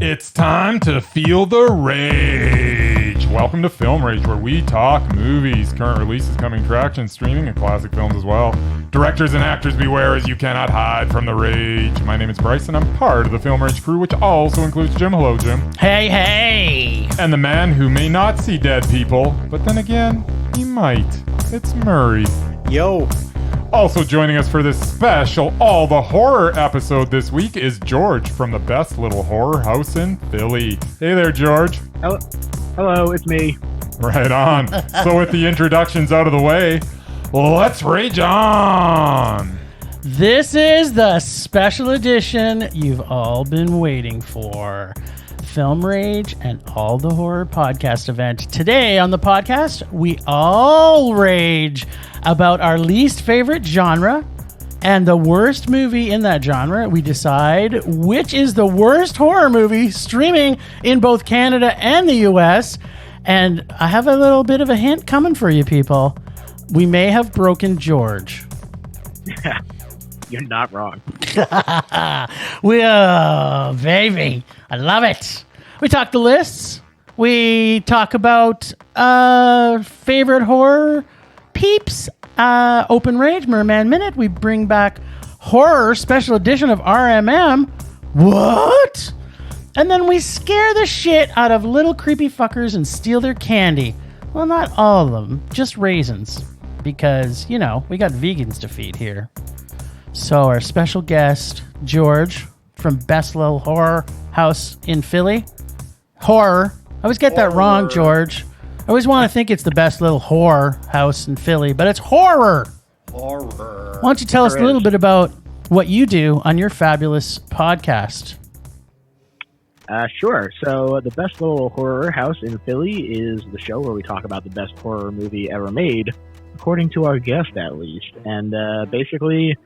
It's time to feel the rage. Welcome to Film Rage, where we talk movies, current releases, coming attractions, streaming, and classic films as well. Directors and actors beware, as you cannot hide from the rage. My name is Bryce, and I'm part of the Film Rage crew, which also includes Jim. Hello, Jim. Hey, hey. And the man who may not see dead people, but then again, he might. It's Murray. Yo. Also joining us for this special All the Horror episode this week is George from the best little horror house in Philly. Hey there, George. Hello, it's me. Right on. So with the introductions out of the way, let's rage on. This is the special edition you've all been waiting for. Film Rage and All the Horror podcast event. Today on the podcast, we all rage about our least favorite genre and the worst movie in that genre. We decide which is the worst horror movie streaming in both Canada and the US. And I have a little bit of a hint coming for you people. We may have broken George. Yeah, you're not wrong. Whoa, baby. I love it. We talk the lists. We talk about favorite horror peeps. Open Rage, Murman Minute. We bring back horror special edition of RMM. What? And then we scare the shit out of little creepy fuckers and steal their candy. Well, not all of them, just raisins. Because, you know, we got vegans to feed here. So our special guest, George, from Best Little Horror House in Philly. Horror. I always get that wrong, George. I always want to think it's the Best Little Horror House in Philly, but it's horror. Horror. Why don't you tell us a little bit about what you do on your fabulous podcast? Sure. So the Best Little Horror House in Philly is the show where we talk about the best horror movie ever made, according to our guest at least. And basically,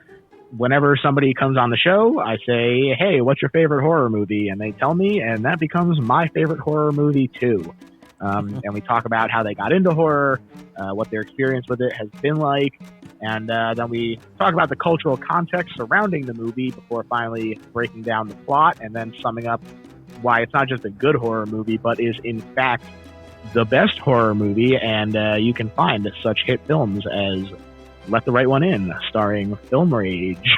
whenever somebody comes on the show, I say, hey, what's your favorite horror movie? And they tell me, and that becomes my favorite horror movie too. And we talk about how they got into horror, what their experience with it has been like, and then we talk about the cultural context surrounding the movie before finally breaking down the plot and then summing up why it's not just a good horror movie, but is in fact the best horror movie. And you can find such hit films as Let the Right One In, starring Film Rage.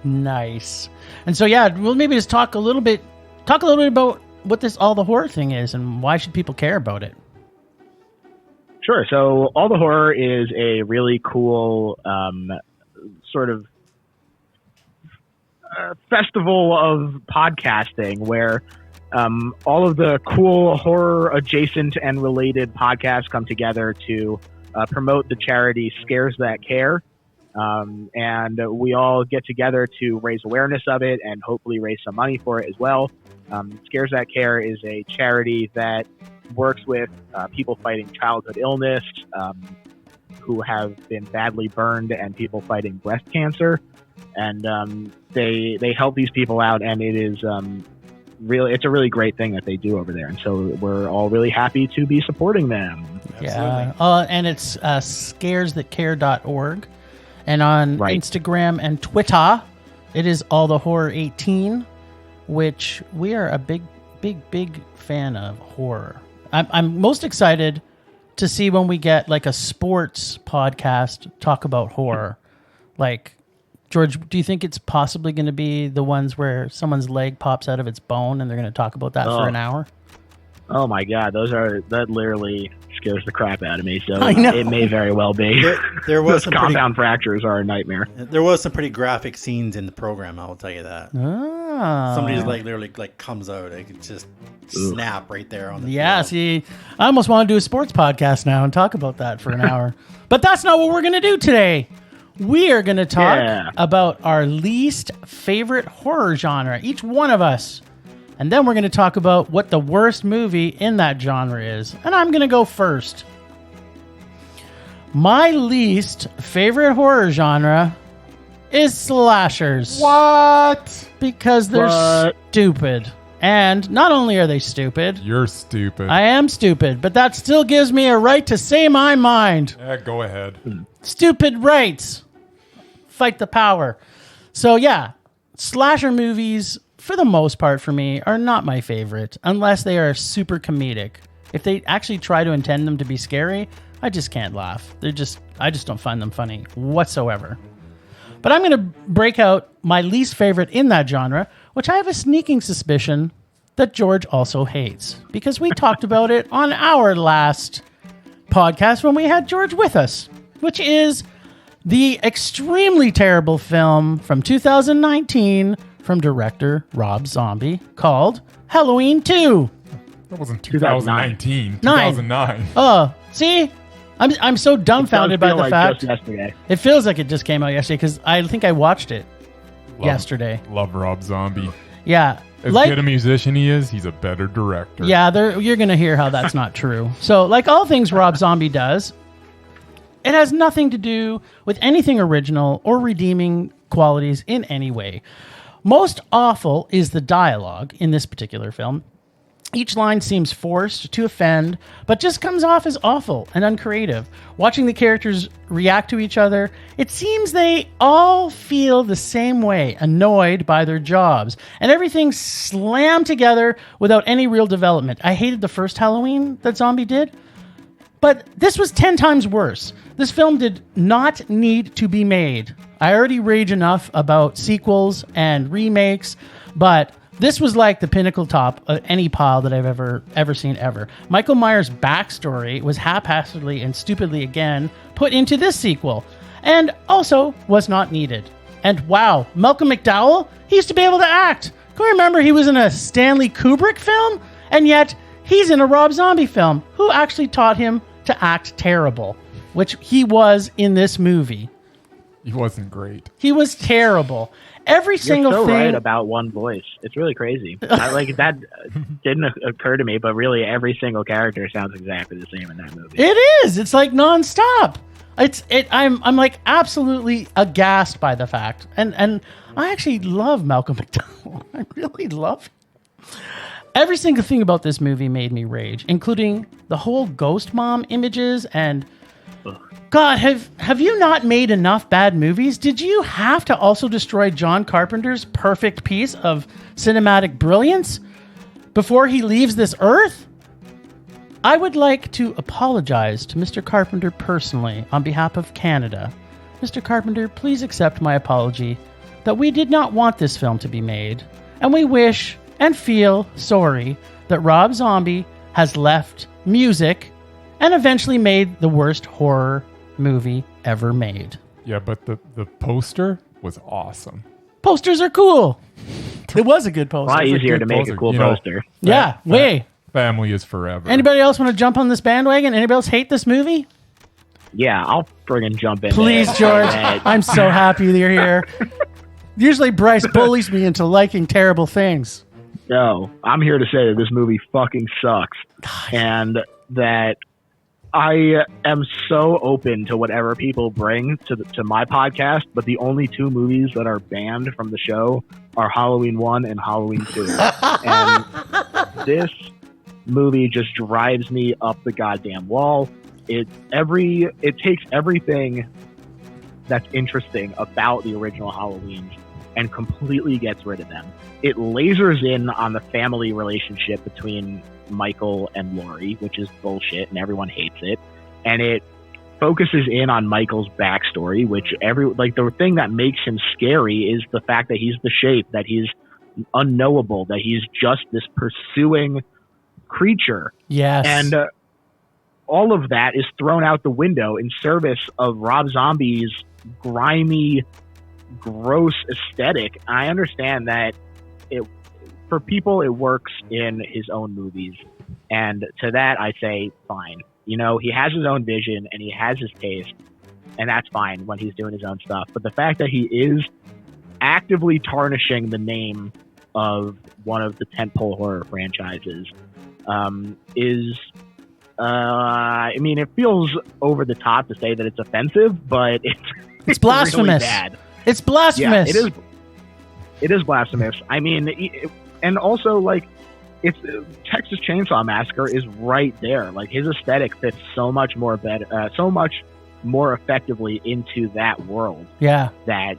Nice. And so, yeah, we'll maybe just talk a little bit about what this All the Horror thing is and why should people care about it. Sure. So All the Horror is a really cool sort of festival of podcasting where all of the cool horror adjacent and related podcasts come together to promote the charity Scares That Care. And we all get together to raise awareness of it and hopefully raise some money for it as well. Scares That Care is a charity that works with people fighting childhood illness, who have been badly burned, and people fighting breast cancer. And they help these people out, and it is it's a really great thing that they do over there. And so we're all really happy to be supporting them. Yeah. And it's scaresthatcare.org. And on Instagram and Twitter, it is All the Horror 18, which we are a big fan of horror. I'm most excited to see when we get like a sports podcast talk about horror. Like, George, do you think it's possibly going to be the ones where someone's leg pops out of its bone and they're going to talk about that for an hour? Oh my God, that literally scares the crap out of me. So it may very well be. There was Those compound fractures are a nightmare. There was some pretty graphic scenes in the program. I will tell you that. Somebody's like literally like comes out, they can just snap right there on the field. See, I almost want to do a sports podcast now and talk about that for an hour. But that's not what we're going to do today. We are going to talk about our least favorite horror genre, each one of us. And then we're going to talk about what the worst movie in that genre is. And I'm going to go first. My least favorite horror genre is slashers. What? Because they're stupid. And not only are they stupid... You're stupid. I am stupid, but that still gives me a right to say my mind. Go ahead. Stupid rights. Fight the power. So yeah, slasher movies, for the most part for me, are not my favorite unless they are super comedic. If they actually try to intend them to be scary, I just can't laugh. I just don't find them funny whatsoever. But I'm going to break out my least favorite in that genre, which I have a sneaking suspicion that George also hates, because we talked about it on our last podcast when we had George with us, which is the extremely terrible film from 2019 from director Rob Zombie called Halloween 2. That wasn't 2019. 2009. Oh, see? I'm so dumbfounded by the fact. It feels like it just came out yesterday because I think I watched it yesterday. Love Rob Zombie. Yeah. As good a musician he is, he's a better director. Yeah, you're going to hear how that's not true. So, like all things Rob Zombie does, it has nothing to do with anything original or redeeming qualities in any way. Most awful is the dialogue in this particular film. Each line seems forced to offend, but just comes off as awful and uncreative. Watching the characters react to each other, it seems they all feel the same way, annoyed by their jobs, and everything slammed together without any real development. I hated the first Halloween that Zombie did, but this was 10 times worse. This film did not need to be made. I already rage enough about sequels and remakes, but this was like the pinnacle top of any pile that I've ever seen ever. Michael Myers' backstory was haphazardly and stupidly again put into this sequel, and also was not needed. And wow, Malcolm McDowell, he used to be able to act. Can you remember he was in a Stanley Kubrick film? And yet, he's in a Rob Zombie film. Who actually taught him to act terrible? Which he was in this movie. He wasn't great. He was terrible. Every single You're so thing right about one voice. It's really crazy. That didn't occur to me, but really every single character sounds exactly the same in that movie. It is. It's like nonstop. I'm like absolutely aghast by the fact. And I actually love Malcolm McDowell. I really love him. Every single thing about this movie made me rage, including the whole ghost mom images and God, have you not made enough bad movies? Did you have to also destroy John Carpenter's perfect piece of cinematic brilliance before he leaves this earth? I would like to apologize to Mr. Carpenter personally on behalf of Canada. Mr. Carpenter, please accept my apology that we did not want this film to be made, and we wish and feel sorry that Rob Zombie has left music and eventually made the worst horror movie ever made. Yeah, but the poster was awesome. Posters are cool. It was a good poster. A lot easier to make a cool poster. Yeah, way. Family is forever. Anybody else want to jump on this bandwagon? Anybody else hate this movie? Yeah, I'll friggin' jump in. Please, George. I'm so happy that you're here. Usually Bryce bullies me into liking terrible things. No, I'm here to say that this movie fucking sucks. God. And that I am so open to whatever people bring to my podcast, but the only two movies that are banned from the show are Halloween 1 and Halloween 2. And this movie just drives me up the goddamn wall. It takes everything that's interesting about the original Halloweens and completely gets rid of them. It lasers in on the family relationship between Michael and Laurie, which is bullshit and everyone hates it. And it focuses in on Michael's backstory, which the thing that makes him scary is the fact that he's the shape, that he's unknowable, that he's just this pursuing creature. Yes. And all of that is thrown out the window in service of Rob Zombie's grimy, gross aesthetic. I understand that for people it works in his own movies, and to that I say fine. You know, he has his own vision and he has his taste, and that's fine when he's doing his own stuff. But the fact that he is actively tarnishing the name of one of the tentpole horror franchises is I mean, it feels over the top to say that it's offensive, but it's blasphemous. Really bad. It's blasphemous. Yeah, it is blasphemous. I mean, and also, like, it's Texas Chainsaw Massacre is right there. Like, his aesthetic fits so much more effectively into that world. Yeah. That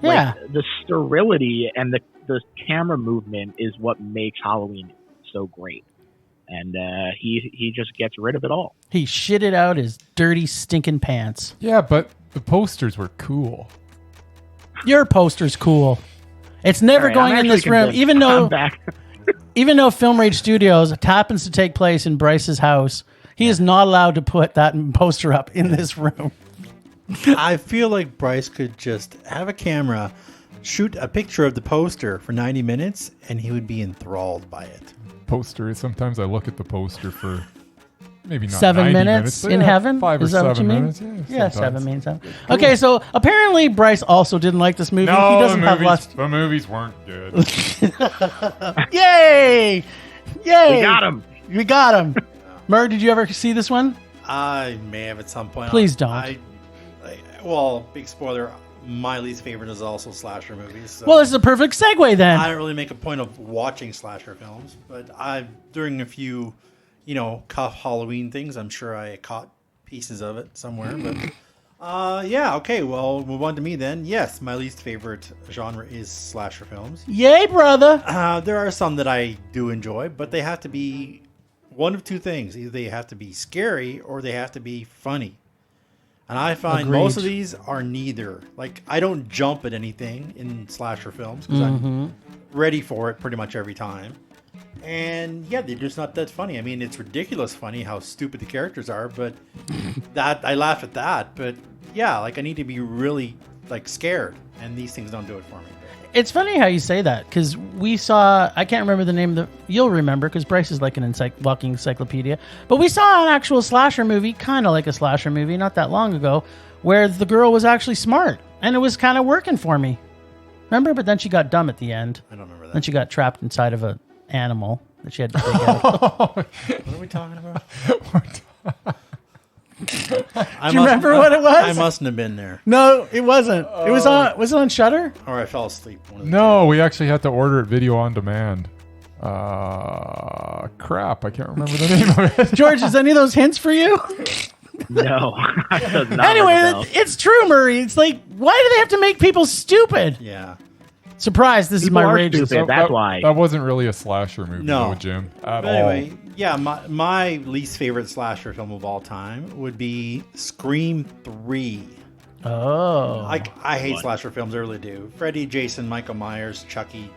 Yeah. Like, the sterility and the camera movement is what makes Halloween so great. And he just gets rid of it all. He shitted out his dirty, stinking pants. Yeah, but the posters were cool. Your poster's cool. It's never All right, going I'm in this actually room, convinced. even though I'm back. even though Film Rage Studios happens to take place in Bryce's house. He is not allowed to put that poster up in this room. I feel like Bryce could just have a camera, shoot a picture of the poster for 90 minutes, and he would be enthralled by it. Poster. Sometimes I look at the poster for maybe not 7 90 minutes but in yeah, heaven? 5 or Is that what 7 you mean? minutes. Yeah, sometimes. 7 means 7. Okay, so apparently Bryce also didn't like this movie. No, He doesn't have lots. the movies weren't good. Yay! Yay! We got him. We got him. Mur, did you ever see this one? I may have at some point. Please don't. Well, big spoiler. My least favorite is also slasher movies. So Well, this is a perfect segue then. I don't really make a point of watching slasher films, but during a few, cuff Halloween things, I'm sure I caught pieces of it somewhere. But yeah, okay. Well, move on to me then. Yes, my least favorite genre is slasher films. Yay, brother. There are some that I do enjoy, but they have to be one of two things. Either they have to be scary or they have to be funny. And I find Agreed. most of these are neither. Like, I don't jump at anything in slasher films because I'm ready for it pretty much every time. And yeah, they're just not that funny. I mean, it's ridiculous funny how stupid the characters are, but that I laugh at that. But yeah, like I need to be really like scared, and these things don't do it for me. It's funny how you say that because we saw, I can't remember the name of you'll remember because Bryce is like an walking encyclopedia, but we saw an actual slasher movie, kind of like a slasher movie not that long ago, where the girl was actually smart and it was kind of working for me. Remember? But then she got dumb at the end. I don't remember that. Then she got trapped inside of an animal that she had to take out. What are we talking about? Do you remember what it was? I mustn't have been there, No, it wasn't. It was it on Shudder? or I fell asleep. One of the No, we actually had to order it video on demand. Crap, I can't remember the name of it. George, is any of those hints for you? No. Does not Anyway, ring a bell. it's true, Murray. It's like, why do they have to make people stupid? Yeah. Surprise, this People is my are rage. stupid. That's why. That wasn't really a slasher movie, No. though, Jim. At But anyway, yeah, my least favorite slasher film of all time would be Scream 3. Oh. I hate slasher films, I really do. Freddy, Jason, Michael Myers, Chucky.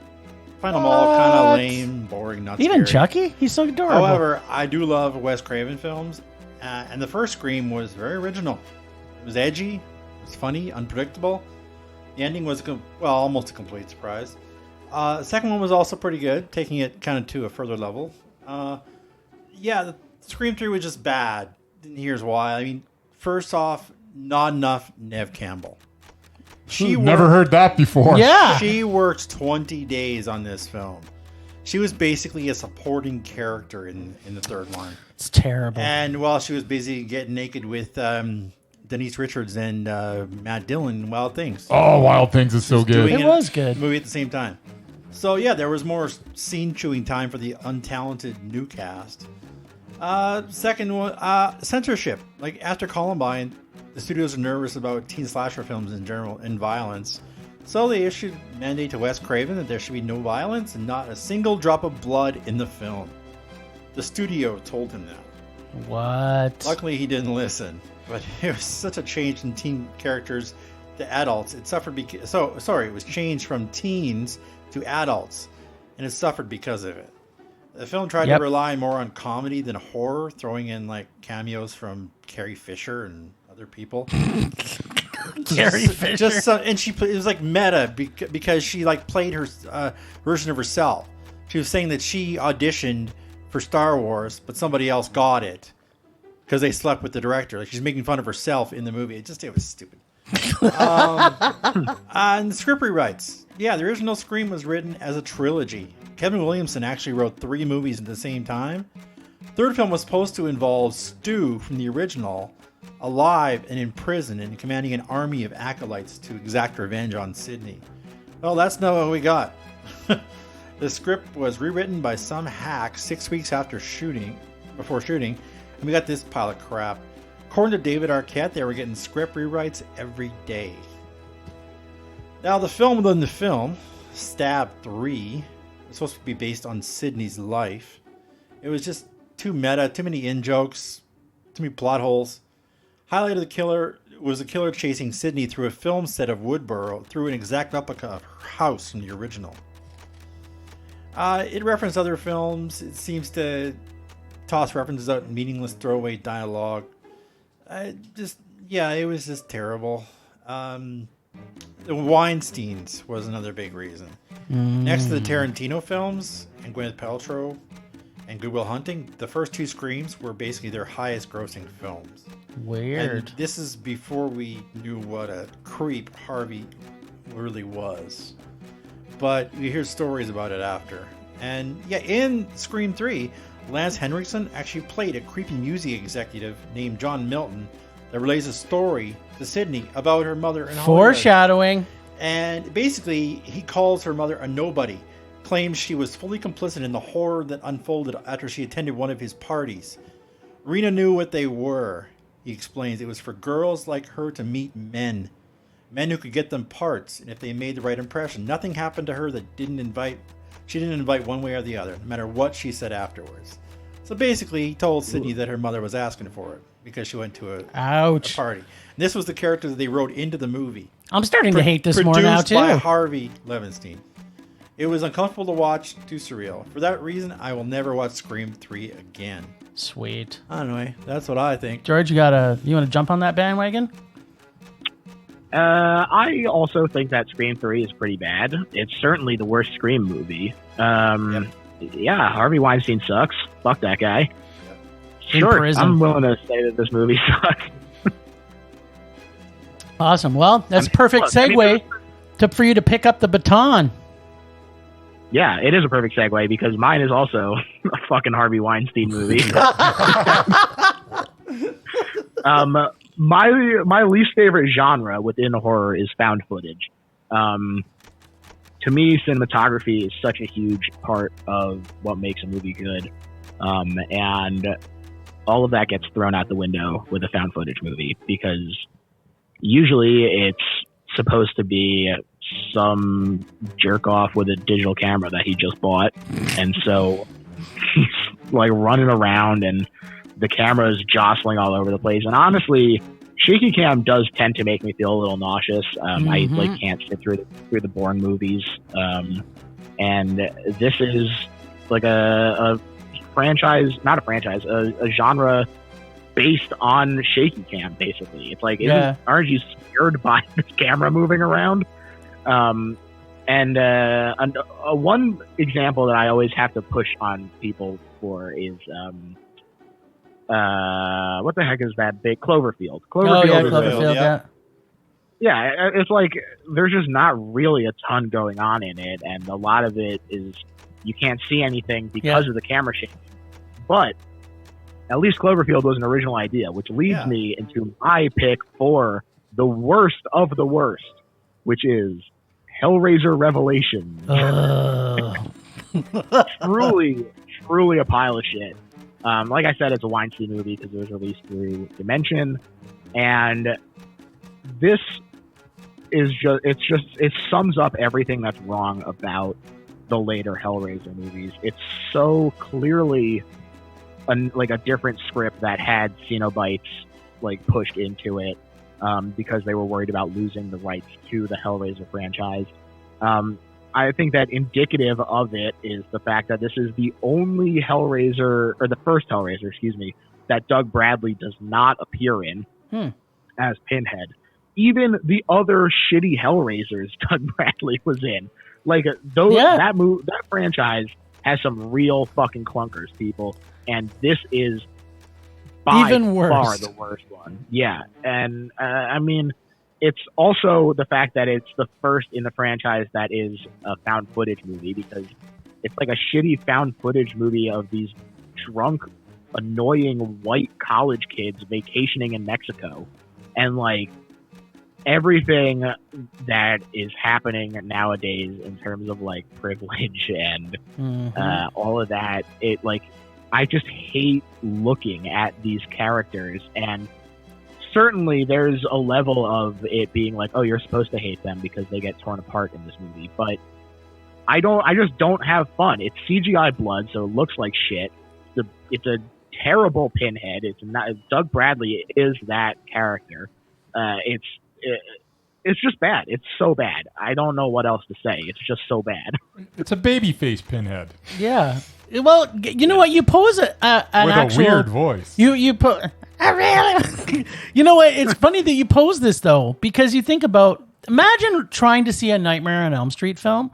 Find them all kind of lame, boring, not Even scary. Chucky? He's so adorable. However, I do love Wes Craven films, and the first Scream was very original. It was edgy, it was funny, unpredictable. The ending was, almost a complete surprise. The second one was also pretty good, taking it kind of to a further level. The Scream 3 was just bad. And here's why. I mean, first off, not enough Neve Campbell. Never heard that before. Yeah. She worked 20 days on this film. She was basically a supporting character in the third one. It's terrible. And while she was busy getting naked with Denise Richards and Matt Dillon in Wild Things. Oh, Wild Things is so good. doing It was good. Movie at the same time. So yeah, there was more scene chewing time for the untalented new cast. Second one, censorship. Like after Columbine, the studios are nervous about teen slasher films in general and violence. So they issued a mandate to Wes Craven that there should be no violence and not a single drop of blood in the film. The studio told him that. What? Luckily, he didn't listen. But it was such a change in teen characters to adults. It suffered because it was changed from teens to adults, and it suffered because of it. The film tried to rely more on comedy than horror, throwing in like cameos from Carrie Fisher and other people. Carrie Fisher. It was like meta because she like played her version of herself. She was saying that she auditioned for Star Wars, but somebody else got it because they slept with the director. Like she's making fun of herself in the movie. It was stupid. And the script rewrites. Yeah, the original Scream was written as a trilogy. Kevin Williamson actually wrote 3 movies at the same time. Third film was supposed to involve Stu from the original, alive and in prison and commanding an army of acolytes to exact revenge on Sydney. Well, that's not what we got. The script was rewritten by some hack 6 weeks before shooting, and we got this pile of crap. According to David Arquette, they were getting script rewrites every day. Now, the film within the film, Stab 3, was supposed to be based on Sidney's life. It was just too meta, too many in-jokes, too many plot holes. Highlight of the killer was a killer chasing Sidney through a film set of Woodborough through an exact replica of her house from the original. It referenced other films. It seems to toss references out in meaningless throwaway dialogue. It was just terrible. The Weinsteins was another big reason. Next to the Tarantino films and Gwyneth Paltrow and Good Will Hunting, the first two Screams were basically their highest grossing films. Weird. And this is before we knew what a creep Harvey really was. But you hear stories about it after. And yeah, in Scream 3, Lance Henriksen actually played a creepy music executive named John Milton that relays a story to Sidney about her mother in Hollywood. Foreshadowing. And basically, he calls her mother a nobody, claims she was fully complicit in the horror that unfolded after she attended one of his parties. Rena knew what they were. He explains it was for girls like her to meet men who could get them parts, and if they made the right impression. Nothing happened to her that she didn't invite one way or the other, no matter what she said afterwards. So basically, he told Sidney that her mother was asking for it because she went to a party. And this was the character that they wrote into the movie. I'm starting to hate this more now, too. Produced by Harvey Levenstein. It was uncomfortable to watch, too surreal. For that reason, I will never watch Scream 3 again. Sweet. Anyway, that's what I think. George, you want to jump on that bandwagon? I also think that Scream 3 is pretty bad. It's certainly the worst Scream movie. Yeah, Harvey Weinstein sucks. Fuck that guy. Sure, I'm willing to say that this movie sucks. Awesome. Well, that's perfect segue for you to pick up the baton. Yeah, it is a perfect segue because mine is also a fucking Harvey Weinstein movie. My least favorite genre within horror is found footage. To me, cinematography is such a huge part of what makes a movie good. And all of that gets thrown out the window with a found footage movie because usually it's supposed to be some jerk off with a digital camera that he just bought. And so he's like running around and the camera is jostling all over the place. And honestly, shaky cam does tend to make me feel a little nauseous. I can't sit through the Bourne movies. And this is like a franchise, not a franchise, a genre based on shaky cam, basically. It's like, aren't you scared by this camera moving around? And one example that I always have to push on people for is what the heck is that big Cloverfield? Cloverfield. Yeah, it's like there's just not really a ton going on in it, and a lot of it is you can't see anything because of the camera shaking. But at least Cloverfield was an original idea, which leads me into my pick for the worst of the worst, which is Hellraiser Revelation. Truly a pile of shit. Like I said, it's a Weinstein movie because it was released through Dimension, and this is it sums up everything that's wrong about the later Hellraiser movies. It's so clearly a different script that had Cenobites like pushed into it because they were worried about losing the rights to the Hellraiser franchise. I think that indicative of it is the fact that this is the only Hellraiser, or the first Hellraiser, that Doug Bradley does not appear in as Pinhead. Even the other shitty Hellraisers Doug Bradley was in. Like that franchise has some real fucking clunkers, people, and this is by far the worst one. Yeah, and I mean, it's also the fact that it's the first in the franchise that is a found footage movie, because it's like a shitty found footage movie of these drunk, annoying white college kids vacationing in Mexico, and like everything that is happening nowadays in terms of like privilege and all of that. It like, I just hate looking at these characters, and certainly there's a level of it being like, oh, you're supposed to hate them because they get torn apart in this movie. But I just don't have fun. It's CGI blood, so it looks like shit. It's a terrible Pinhead. It's not. Doug Bradley is that character. It's just bad. It's so bad. I don't know what else to say. It's just so bad. It's a babyface Pinhead. Yeah. Well, you know what? You pose an with actual, a weird voice. You put. Really? You know what? It's funny that you pose this though, because you think about. Imagine trying to see a Nightmare on Elm Street film,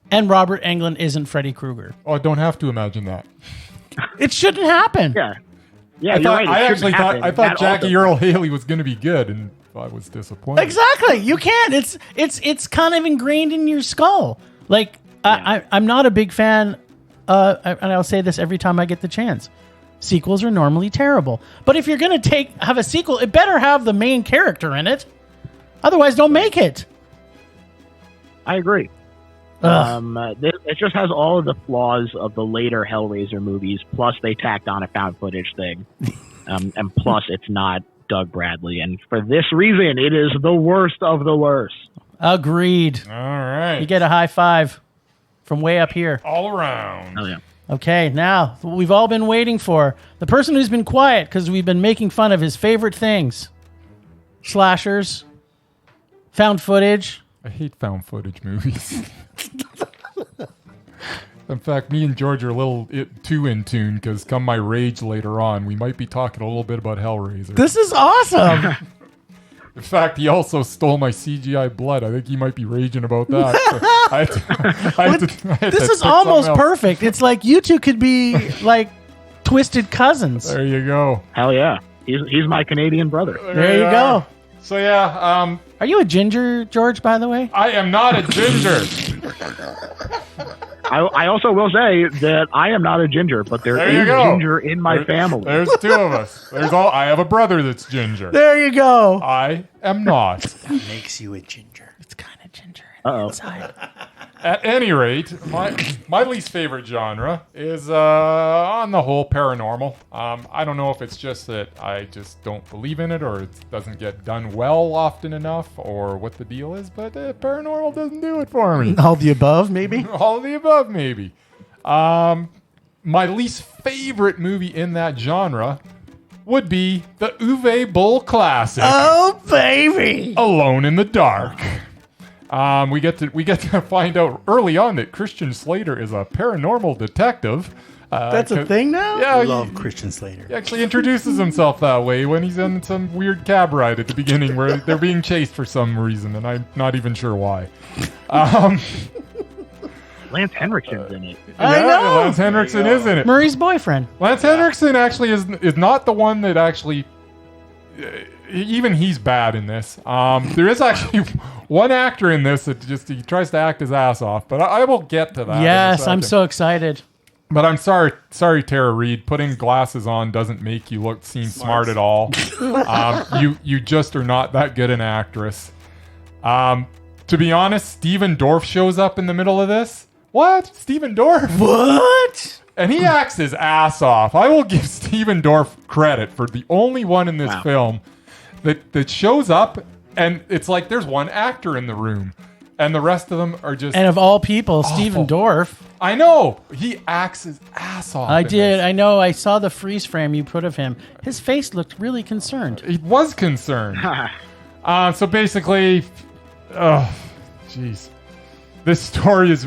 and Robert Englund isn't Freddy Krueger. Oh, I don't have to imagine that. It shouldn't happen. Yeah. Yeah, you're right. I thought Jackie Earle Haley was going to be good, and I was disappointed. Exactly. You can't. It's kind of ingrained in your skull. Like I'm not a big fan. And I'll say this every time I get the chance. Sequels are normally terrible, but if you're going to have a sequel, it better have the main character in it. Otherwise, don't make it. I agree. It just has all of the flaws of the later Hellraiser movies, plus they tacked on a found footage thing. And plus it's not Doug Bradley. And for this reason, it is the worst of the worst. Agreed. All right. You get a high five from way up here. All around. Oh, yeah. Okay, now, what we've all been waiting for. The person who's been quiet because we've been making fun of his favorite things. Slashers. Found footage. I hate found footage movies. In fact, me and George are a little too in tune because come my rage later on, we might be talking a little bit about Hellraiser. This is awesome. In fact, he also stole my CGI blood. I think he might be raging about that. So This is almost perfect. It's like you two could be like twisted cousins. There you go. Hell yeah. He's my Canadian brother. There you go. So yeah, are you a ginger, George, by the way? I am not a ginger. I also will say that I am not a ginger, but there is ginger in my family. There's two of us. I have a brother that's ginger. There you go. I am not. That makes you a ginger. It's kind of ginger Uh-oh. inside. At any rate, my least favorite genre is, on the whole, paranormal. I don't know if it's just that I just don't believe in it or it doesn't get done well often enough or what the deal is, but paranormal doesn't do it for me. All the above, maybe? All of the above, maybe. My least favorite movie in that genre would be the Uwe Boll classic. Oh, baby. Alone in the Dark. We get to find out early on that Christian Slater is a paranormal detective. That's a thing now? Yeah, I love Christian Slater. He actually introduces himself that way when he's in some weird cab ride at the beginning where they're being chased for some reason, and I'm not even sure why. Lance Henriksen's in it. I know. Lance Henriksen is in it. Murray's boyfriend. Lance Henriksen actually is not the one that actually... even he's bad in this. There is actually one actor in this that he tries to act his ass off, but I will get to that. Yes, I'm so excited. But I'm sorry, Tara Reid. Putting glasses on doesn't make you seem smart at all. You just are not that good an actress. To be honest, Steven Dorff shows up in the middle of this. What? Steven Dorff? What? And he acts his ass off. I will give Steven Dorff credit for the only one in this film that shows up, and it's like there's one actor in the room, and the rest of them are just... And of all people, awful. Steven Dorff. I know. He acts his ass off. I did. I know. I saw the freeze frame you put of him. His face looked really concerned. He was concerned. So basically... Oh, jeez. This story is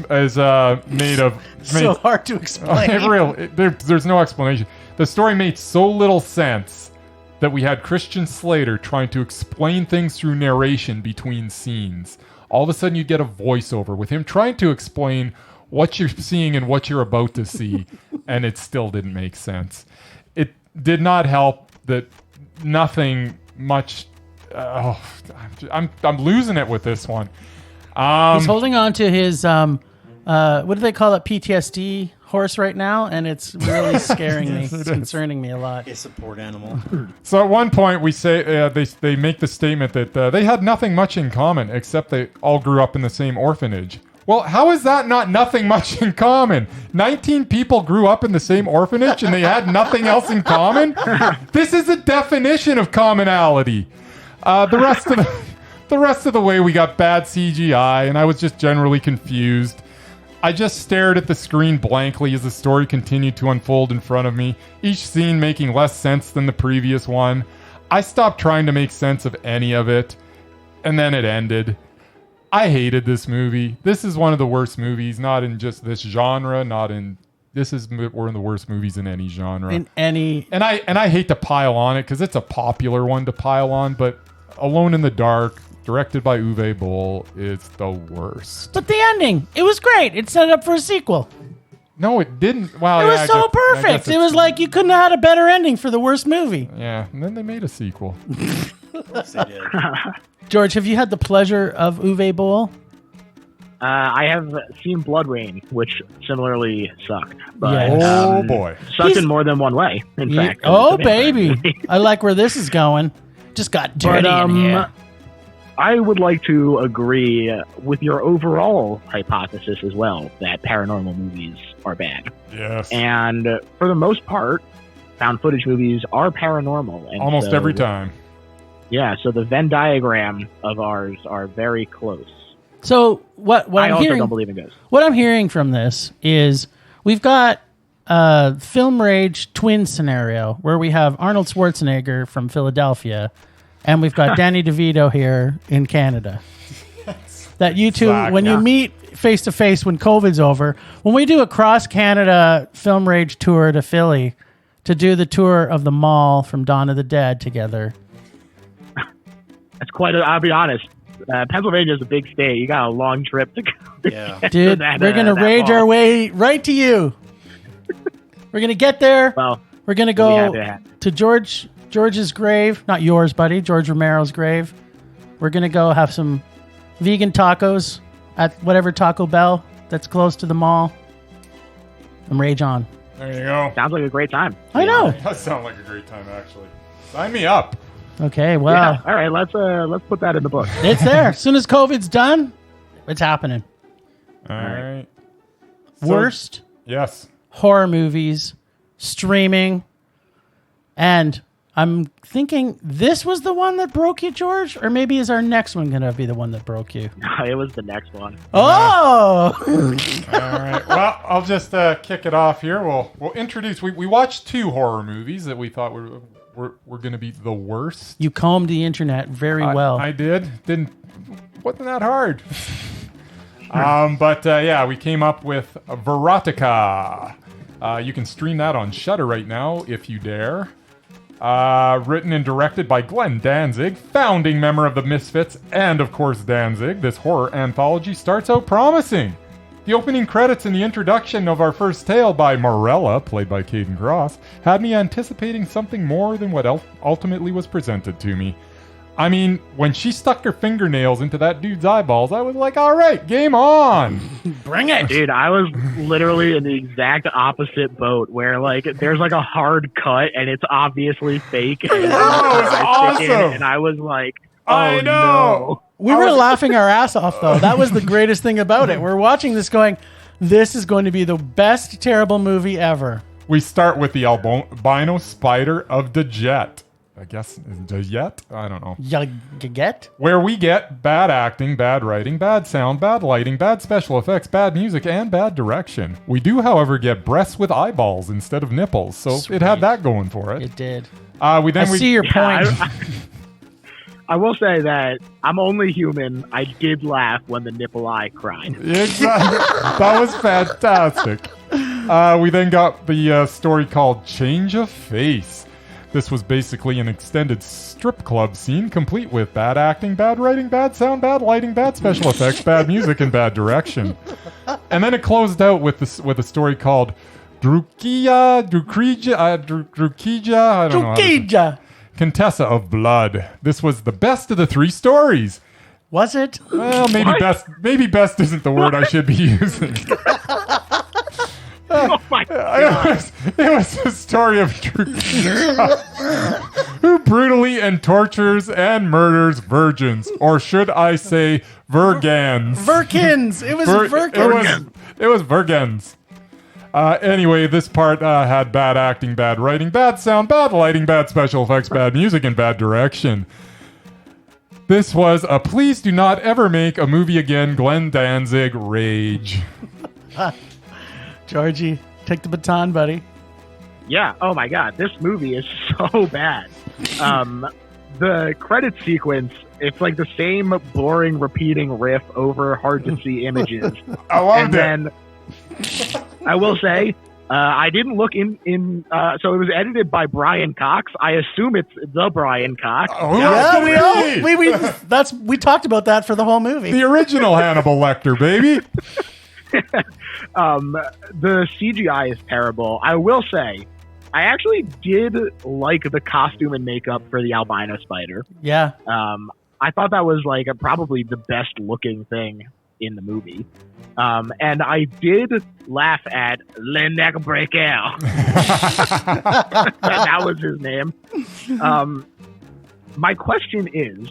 made of... So hard to explain. There's no explanation. The story made so little sense that we had Christian Slater trying to explain things through narration between scenes. All of a sudden you get a voiceover with him trying to explain what you're seeing and what you're about to see, and it still didn't make sense. It did not help that nothing much... I'm losing it with this one. He's holding on to his... what do they call it? PTSD horse right now, and it's really scaring me. It's concerning me a lot. A support animal. So at one point, we say they make the statement that they had nothing much in common except they all grew up in the same orphanage. Well, how is that not nothing much in common? 19 people grew up in the same orphanage and they had nothing else in common? This is a definition of commonality. The rest of the way, we got bad CGI, and I was just generally confused. I just stared at the screen blankly as the story continued to unfold in front of me, each scene making less sense than the previous one. I stopped trying to make sense of any of it, and then it ended. I hated this movie. This is one of the worst movies, not in just this genre, this is one of the worst movies in any genre. In any... And I hate to pile on it because it's a popular one to pile on, but Alone in the Dark, directed by Uwe Boll, is the worst. But the ending, it was great. It set it up for a sequel. No, it didn't. Well, it was so perfect. It was like you couldn't have had a better ending for the worst movie. Yeah, and then they made a sequel. Of course they did. George, have you had the pleasure of Uwe Boll? I have seen Blood Rain, which similarly sucked. But, Yes. Oh, boy. Sucked in more than one way, in fact. Oh, baby. I like where this is going. Just got dirty in here. I would like to agree with your overall hypothesis as well, that paranormal movies are bad. Yes. And for the most part, found footage movies are paranormal. And almost every time. Yeah, so the Venn diagram of ours are very close. So what I I'm also hearing, don't believe in ghosts. what I'm hearing from this is we've got a film rage twin scenario where we have Arnold Schwarzenegger from Philadelphia and we've got Danny DeVito here in Canada. That you two, Exactly. when you meet face to face when COVID's over, when we do a cross Canada film rage tour to Philly to do the tour of the mall from Dawn of the Dead together. That's I'll be honest. Pennsylvania is a big state. You got a long trip to go. Yeah. Dude, that, we're going to that rage mall. our way right to you. We're going to get there. Well, We're going to we'll be go happy to George's grave. Not yours, buddy. George Romero's grave. We're going to go have some vegan tacos at whatever Taco Bell that's close to the mall. And rage on. There you go. sounds like a great time. I know. That does sound like a great time, actually. Sign me up. Okay, well, Yeah. All right, let's put that in the book. it's there. As soon as COVID's done, it's happening. All right. Worst Yes. horror movies, streaming, and I'm thinking this was the one that broke you, George? Or maybe is our next one going to be the one that broke you? No, it was the next one. Oh! All right. Well, I'll just kick it off here. We'll introduce. We watched 2 horror movies that we thought were going to be the worst. You combed the internet very well. I did. Wasn't that hard. But yeah, we came up with Verotika. You can stream that on Shudder right now if you dare. Written and directed by Glenn Danzig, founding member of the Misfits, and of course Danzig. This horror anthology starts out promising. The opening credits and the introduction of our first tale by Morella, played by Caden Cross, had me anticipating something more than what ultimately was presented to me. I mean, when she stuck her fingernails into that dude's eyeballs, I was like, all right, game on. Bring it! Dude, I was literally in the exact opposite boat where, like, there's, like, a hard cut and it's obviously fake. And it's awesome. And I was like, oh, I know. no. We were laughing our ass off, though. That was the greatest thing about it. We're watching this going, this is going to be the best terrible movie ever. We start with the albino spider of the jet. I guess, the jet? I don't know. You get? Where we get bad acting, bad writing, bad sound, bad lighting, bad special effects, bad music, and bad direction. We do, however, get breasts with eyeballs instead of nipples, so Sweet. it had that going for it. It did. We See your point. I will say that I'm only human. I did laugh when the nipple eye cried. Exactly. That was fantastic. We then got the story called Change of Face. This was basically an extended strip club scene, complete with bad acting, bad writing, bad sound, bad lighting, bad special effects, bad music, and bad direction. And then it closed out with a story called Drukija, I don't know. Tukija. Contessa of Blood. This was the best of the 3 stories. Was it? Well, maybe What? best. Maybe best isn't the word I should be using. Oh my It was a story of who brutally and tortures and murders virgins, or should I say virgins? Virkins. It was Virkins. It was virgins. Anyway, this part had bad acting, bad writing, bad sound, bad lighting, bad special effects, bad music, and bad direction. This was a please do not ever make a movie again, Glenn Danzig rage. Georgie, take the baton, buddy. Yeah. Oh my God, this movie is so bad. The credit sequence, it's like the same boring, repeating riff over hard to see images. I loved it. And then I will say, I didn't look in. So it was edited by Brian Cox. I assume it's the Brian Cox. Oh, we talked about that for the whole movie. the original Hannibal Lecter, baby. The CGI is terrible. I will say, I actually did like the costume and makeup for the albino spider. Yeah. I thought that was like probably the best looking thing in the movie. And I did laugh at Le Neck Breaker. That was his name. My question is,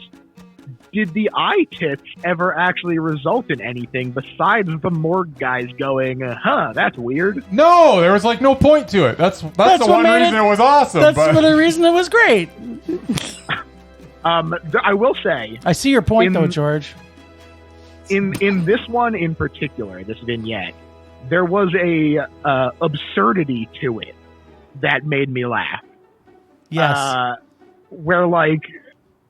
did the eye tits ever actually result in anything besides the morgue guys going, that's weird? No, there was like no point to it. That's the one reason it was awesome. That's the reason it was great. I will say, I see your point, though, George. In this one in particular, this vignette, there was a absurdity to it that made me laugh. Yes. Where like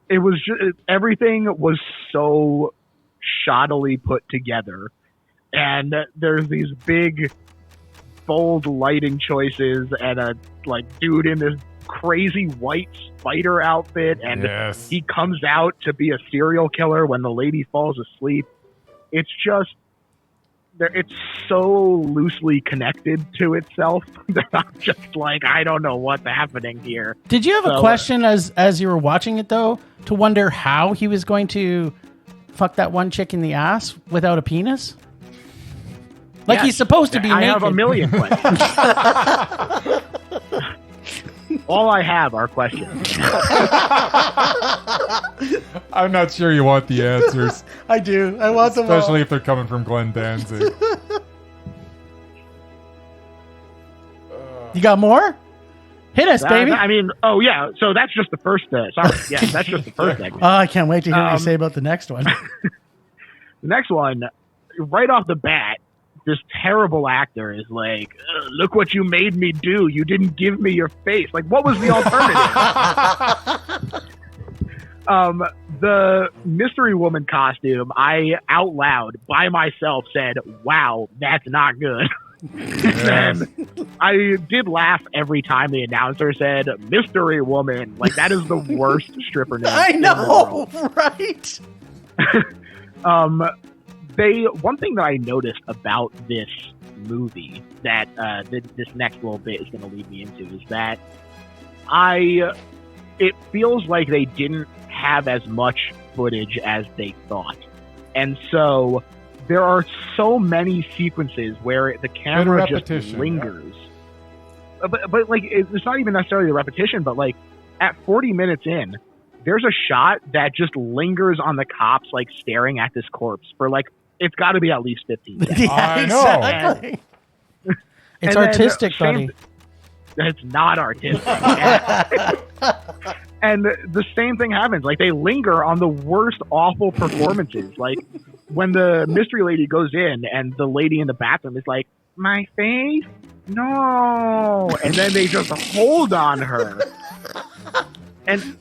it was just, everything was so shoddily put together, and there's these big, bold lighting choices, and a like dude in this crazy white spider outfit, and he comes out to be a serial killer when the lady falls asleep. It's just, it's so loosely connected to itself that I'm just like, I don't know what's happening here. Did you have a question as you were watching it, though, to wonder how he was going to fuck that one chick in the ass without a penis? Like, he's supposed to be naked. I have a million questions. All I have are questions. I'm not sure you want the answers. I do. I want them all. Especially if they're coming from Glenn Danzig. You got more? Hit us, baby. I mean, oh yeah. So that's just the first. Sorry, yeah, that's just the first segment. Oh, I can't wait to hear what you say about the next one. The next one, right off the bat, this terrible actor is like, look what you made me do. You didn't give me your face. Like, what was the alternative? The mystery woman costume, I out loud by myself said, wow, that's not good. And I did laugh every time the announcer said mystery woman. Like, that is the worst stripper name. I know, right? One thing that I noticed about this movie that this next little bit is going to lead me into is that it feels like they didn't have as much footage as they thought. And so there are so many sequences where the camera just lingers. Yeah. But like, it's not even necessarily the repetition, but like at 40 minutes in, there's a shot that just lingers on the cops, like staring at this corpse for like, it's got to be at least 15 seconds. Yeah, I know. Exactly. It's artistic, buddy. It's not artistic. And the same thing happens. Like, they linger on the worst, awful performances. Like, when the mystery lady goes in and the lady in the bathroom is like, my face? No. And then they just hold on her. And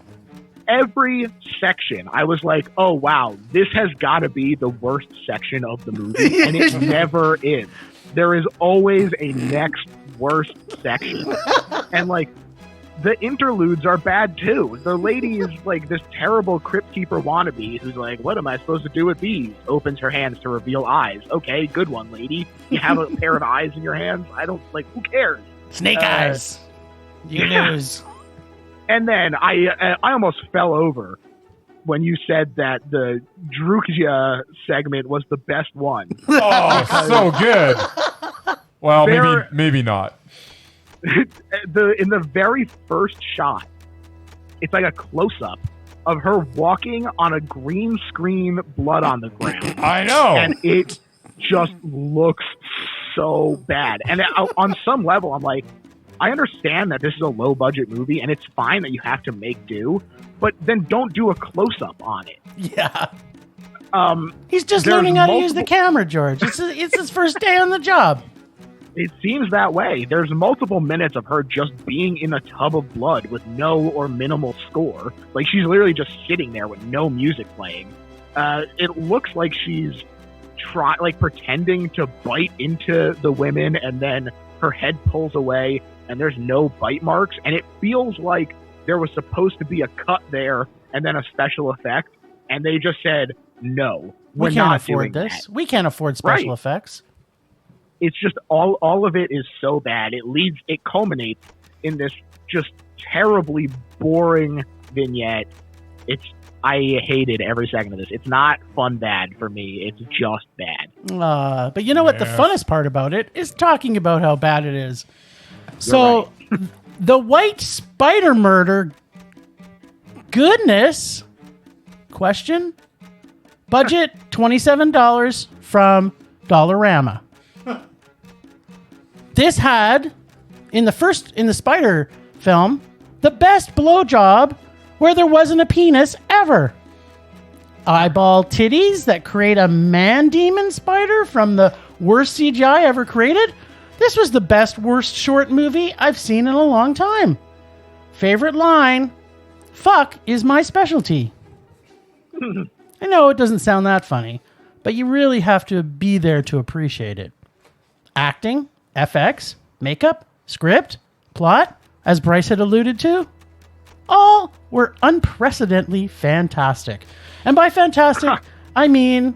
every section, I was like, oh, wow, this has got to be the worst section of the movie. And it never is. There is always a next worst section. And, like, the interludes are bad, too. The lady is, like, this terrible Crypt Keeper wannabe who's like, what am I supposed to do with these? Opens her hands to reveal eyes. Okay, good one, lady. You have a pair of eyes in your hands? I don't, like, who cares? Snake eyes. You lose. And then I almost fell over when you said that the Drukja segment was the best one. Oh, so good. Well, maybe not. in the very first shot, it's like a close-up of her walking on a green screen, blood on the ground. I know. And it just looks so bad. And on some level, I'm like, I understand that this is a low-budget movie, and it's fine that you have to make do, but then don't do a close-up on it. Yeah. He's just learning how to use the camera, George. It's his first day on the job. It seems that way. There's multiple minutes of her just being in a tub of blood with no or minimal score. Like, she's literally just sitting there with no music playing. It looks like she's pretending to bite into the women, and then her head pulls away, and there's no bite marks. And it feels like there was supposed to be a cut there and then a special effect, and they just said, no, we're not afford this. We can't afford special effects. It's just all of it is so bad. It culminates in this just terribly boring vignette. I hated every second of this. It's not fun bad for me. It's just bad. But you know what? The funnest part about it is talking about how bad it is. So the white spider murder, goodness, question? Budget $27 from Dollarama. This had, in the spider film, the best blowjob where there wasn't a penis ever. Eyeball titties that create a man-demon spider from the worst CGI ever created. This was the best worst short movie I've seen in a long time. Favorite line, fuck is my specialty. I know it doesn't sound that funny, but you really have to be there to appreciate it. Acting, FX, makeup, script, plot, as Bryce had alluded to, all were unprecedentedly fantastic. And by fantastic, I mean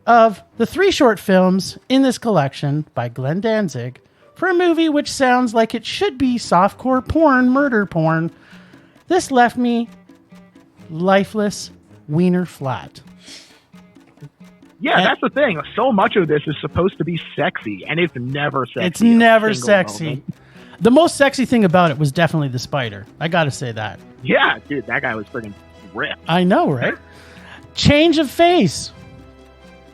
of the 3 short films in this collection by Glenn Danzig for a movie which sounds like it should be softcore porn, murder porn. This left me lifeless, wiener flat. Yeah, that's the thing. So much of this is supposed to be sexy, and it's never sexy. It's never sexy. Moment. The most sexy thing about it was definitely the spider. I gotta say that. Yeah, dude, that guy was freaking ripped. I know, right? Change of face.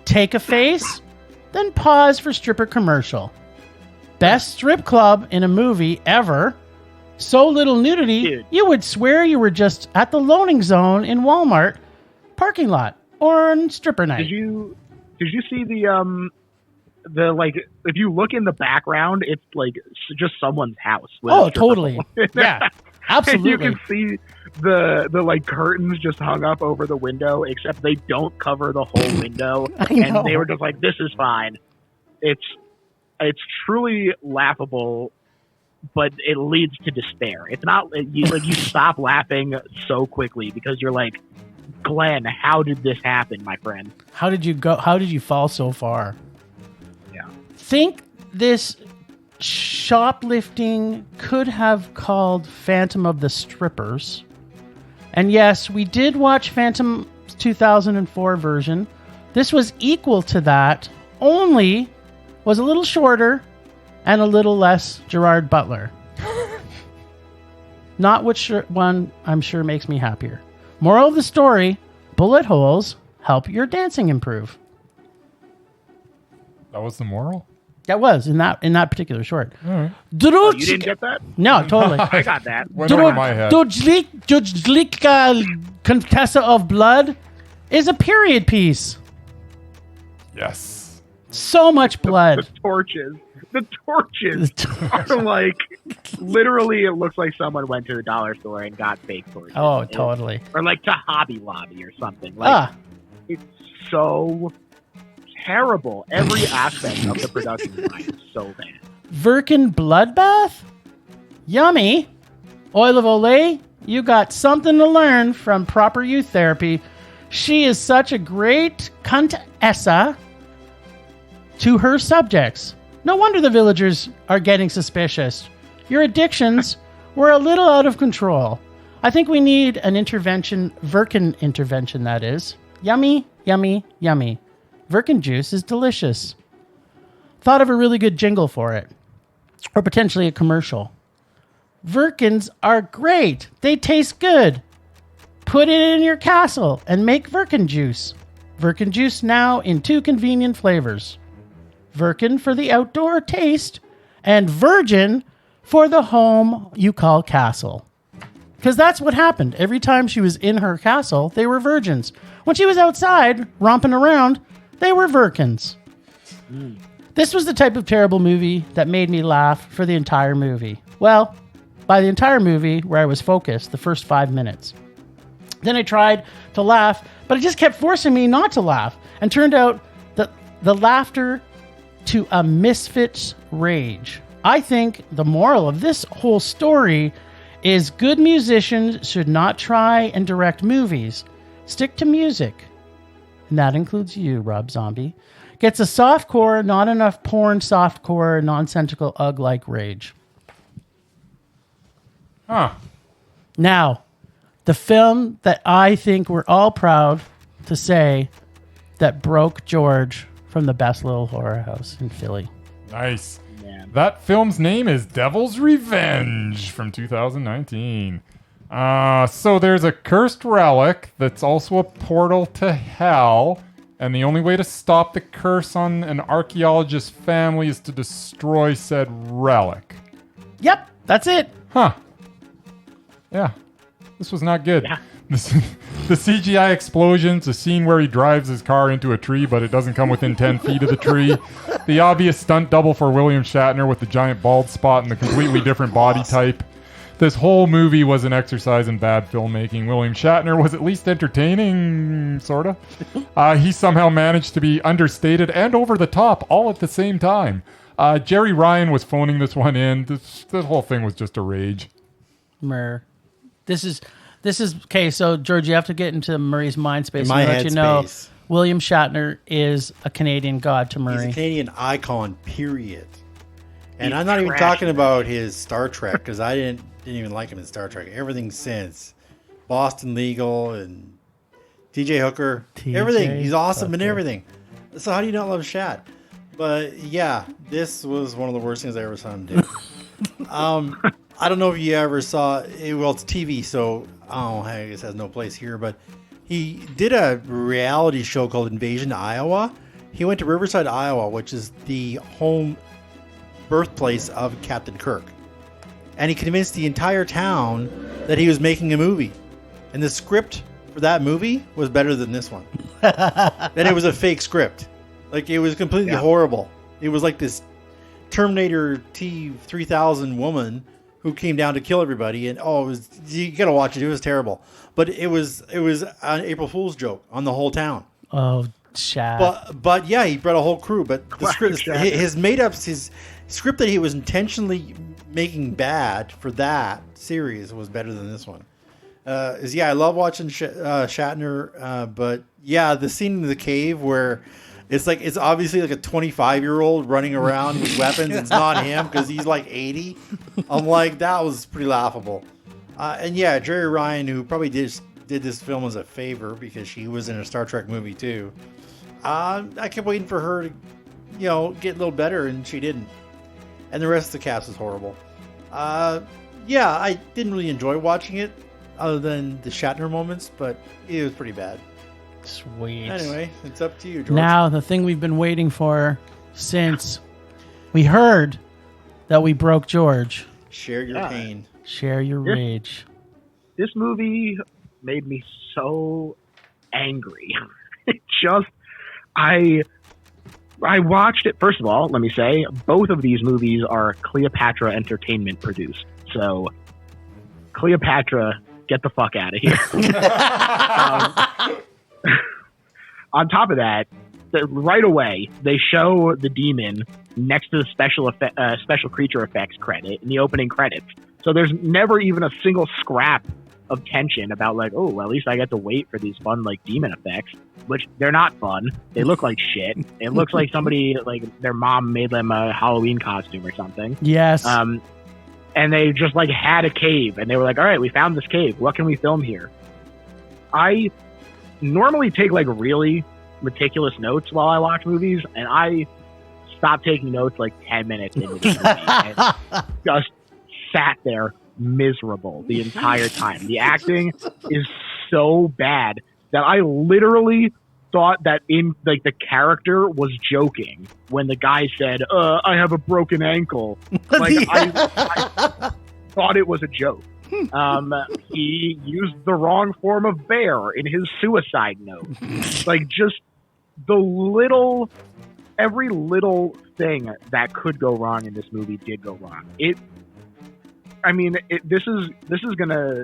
Take a face, then pause for stripper commercial. Best strip club in a movie ever. So little nudity, dude, you would swear you were just at the loaning zone in Walmart parking lot or on stripper night. Did you see the like, if you look in the background, it's like just someone's house. Oh, totally. Yeah, absolutely. And you can see the like curtains just hung up over the window, except they don't cover the whole window. And they were just like, this is fine. It's truly laughable, but it leads to despair. It's not you stop laughing so quickly because you're like, Glenn, how did this happen, my friend? How did you fall so far? Yeah. Think this shoplifting could have called Phantom of the Strippers. And yes, we did watch Phantom 2004 version. This was equal to that, only was a little shorter and a little less Gerard Butler. Not which one I'm sure makes me happier. Moral of the story, bullet holes help your dancing improve. That was the moral? That was in that particular short. Right. Oh, you didn't get that? No, totally. I got that. Went over my head. Dojlika Contessa of Blood is a period piece. Yes. So much blood. The torches are like, literally, it looks like someone went to the dollar store and got fake torches. Oh, totally. Or like to Hobby Lobby or something. Like, it's so terrible. Every aspect of the production design is so bad. Virkin Bloodbath? Yummy. Oil of Olay, you got something to learn from proper youth therapy. She is such a great contessa to her subjects. No wonder the villagers are getting suspicious. Your addictions were a little out of control. I think we need an intervention, Virkin intervention, that is. Yummy, yummy, yummy. Virkin juice is delicious. Thought of a really good jingle for it. Or potentially a commercial. Virkins are great. They taste good. Put it in your castle and make Virkin juice. Virkin juice now in 2 convenient flavors. Virkin for the outdoor taste and Virgin for the home you call castle. Because that's what happened. Every time she was in her castle, they were virgins. When she was outside, romping around, they were Virkins. This was the type of terrible movie that made me laugh for the entire movie. Well, by the entire movie, where I was focused, the first 5 minutes. Then I tried to laugh, but it just kept forcing me not to laugh. And turned out that the laughter to a misfit's rage. I think the moral of this whole story is good musicians should not try and direct movies. Stick to music. And that includes you, Rob Zombie. Gets a softcore, not enough porn softcore, nonsensical ugh-like rage. Huh. Now, the film that I think we're all proud to say that broke George from the best little horror house in Philly. Nice. Man. That film's name is Devil's Revenge from 2019. So there's a cursed relic that's also a portal to hell, and the only way to stop the curse on an archaeologist's family is to destroy said relic. Yep, that's it. Huh. Yeah. This was not good. Yeah. The CGI explosions, the scene where he drives his car into a tree, but it doesn't come within 10 feet of the tree. The obvious stunt double for William Shatner with the giant bald spot and the completely different body type. This whole movie was an exercise in bad filmmaking. William Shatner was at least entertaining, sort of. He somehow managed to be understated and over the top all at the same time. Jerry Ryan was phoning this one in. This whole thing was just a rage. This is okay. So George, you have to get into Murray's mind space. In my and let you know, headspace. William Shatner is a Canadian god to Murray. He's a Canadian icon, period. And He's I'm not even trashing talking it. about his Star Trek, because I didn't even like him in Star Trek. Everything since Boston Legal and TJ Hooker, everything. He's awesome in everything. So how do you not love Shat? But yeah, this was one of the worst things I ever saw him do. I don't know if you ever saw it. Well, it's TV, so I guess it has no place here. But he did a reality show called Invasion Iowa. He went to Riverside, Iowa, which is the home birthplace of Captain Kirk. And he convinced the entire town that he was making a movie. And the script for that movie was better than this one. That it was a fake script. Like, it was completely horrible. It was like this Terminator T-3000 woman who came down to kill everybody. And, you gotta watch it. It was terrible. But it was an April Fool's joke on the whole town. Oh, Shat. But yeah, he brought a whole crew. But the script, his script that he was intentionally making bad for that series was better than this one. I love watching Shatner. But yeah, the scene in the cave where it's obviously like a 25-year-old running around with weapons. It's not him because he's like 80. I'm like, that was pretty laughable. And yeah, Jerry Ryan, who probably did this film as a favor because she was in a Star Trek movie too. I kept waiting for her to, get a little better, and she didn't. And the rest of the cast was horrible. I didn't really enjoy watching it, other than the Shatner moments, but it was pretty bad. Sweet. Anyway, it's up to you, George. Now, the thing we've been waiting for since we heard that we broke George. Share your pain. Share your rage. This movie made me so angry. I watched it. First of all, let me say, both of these movies are Cleopatra Entertainment produced. So, Cleopatra, get the fuck out of here. On top of that, right away, they show the demon next to the special creature effects credit in the opening credits. So there's never even a single scrap of tension about at least I get to wait for these fun demon effects, which they're not fun. They look like shit. It looks like somebody their mom made them a Halloween costume or something. Yes. And they just had a cave, and they were like, all right, we found this cave. What can we film here? I normally take really meticulous notes while I watch movies, and I stopped taking notes 10 minutes into the movie and just sat there miserable the entire time. The acting is so bad that I literally thought that the character was joking when the guy said, I have a broken ankle. I thought it was a joke. He used the wrong form of bear in his suicide note. Just every little thing that could go wrong in this movie did go wrong. This is gonna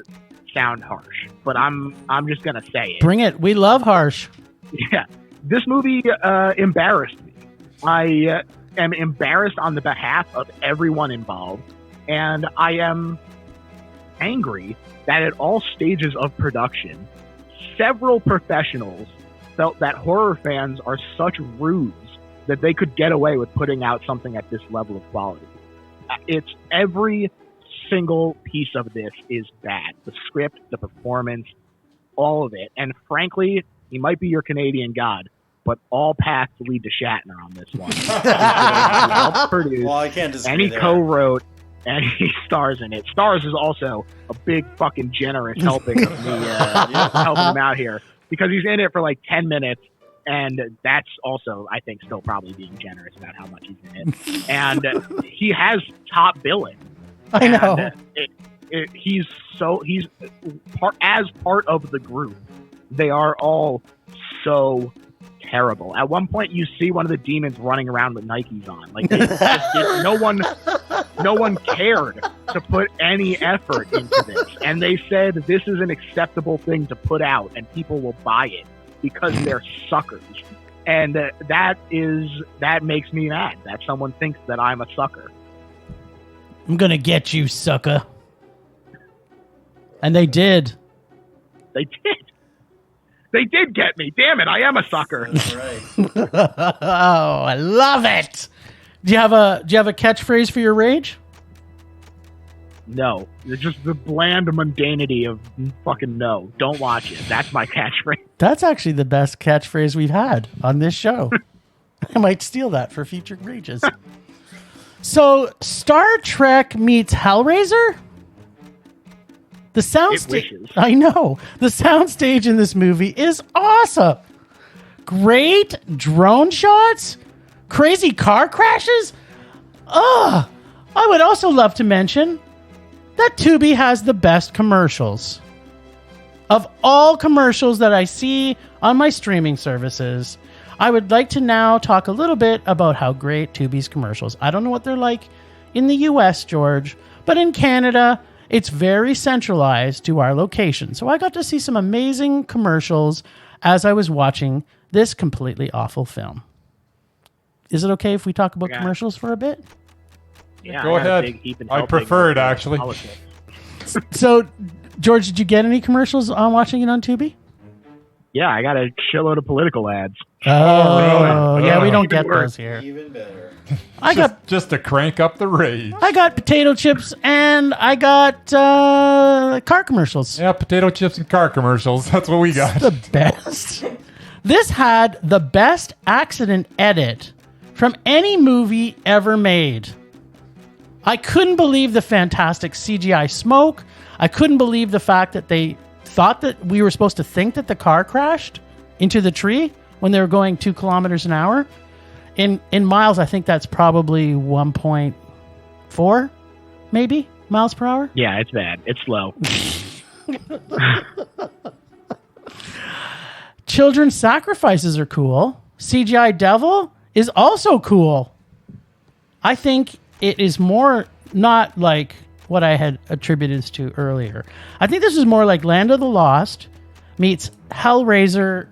sound harsh, but I'm just gonna say it. Bring it. We love harsh. Yeah, this movie embarrassed me. I am embarrassed on the behalf of everyone involved, and I am angry that at all stages of production, several professionals felt that horror fans are such rudes that they could get away with putting out something at this level of quality. It's every single piece of this is bad. The script, the performance, all of it. And frankly, he might be your Canadian god, but all paths lead to Shatner on this one. He helped produce, well, I can't disagree and he there. co-wrote, and he stars in it. Stars is also a big fucking generous helping of me helping him out here, because he's in it for like 10 minutes, and that's also, I think, still probably being generous about how much he's in it. And he has top billing. I know. He's part of the group. They are all so terrible. At one point, you see one of the demons running around with Nikes on. No one cared to put any effort into this, and they said this is an acceptable thing to put out, and people will buy it because they're suckers. And that makes me mad that someone thinks that I'm a sucker. I'm gonna get you, sucker. And they did. They did. They did get me. Damn it, I am a sucker. That's right. Oh, I love it. Do you have a catchphrase for your rage? No. It's just the bland mundanity of fucking no. Don't watch it. That's my catchphrase. That's actually the best catchphrase we've had on this show. I might steal that for future rages. So, Star Trek meets Hellraiser? The soundstage. I know. The soundstage in this movie is awesome. Great drone shots, crazy car crashes. I would also love to mention that Tubi has the best commercials. Of all commercials that I see on my streaming services, I would like to now talk a little bit about how great Tubi's commercials. I don't know what they're like in the US, George, but in Canada, it's very centralized to our location. So I got to see some amazing commercials as I was watching this completely awful film. Is it okay if we talk about commercials for a bit? Yeah, Go ahead. I prefer it, actually. So, George, did you get any commercials on watching it on Tubi? Yeah, I got a shitload of political ads. Oh, yeah, we don't get those here. Even better. I got just to crank up the rage. I got potato chips and I got car commercials. Yeah, potato chips and car commercials. That's what we got. The best. This had the best accident edit from any movie ever made. I couldn't believe the fantastic CGI smoke. I couldn't believe the fact that they thought that we were supposed to think that the car crashed into the tree when they were going 2 kilometers an hour. In miles, I think that's probably 1.4, maybe, miles per hour. Yeah, it's bad. It's slow. Children's sacrifices are cool. CGI Devil is also cool. I think it is more not like what I had attributed this to earlier. I think this is more like Land of the Lost meets Hellraiser.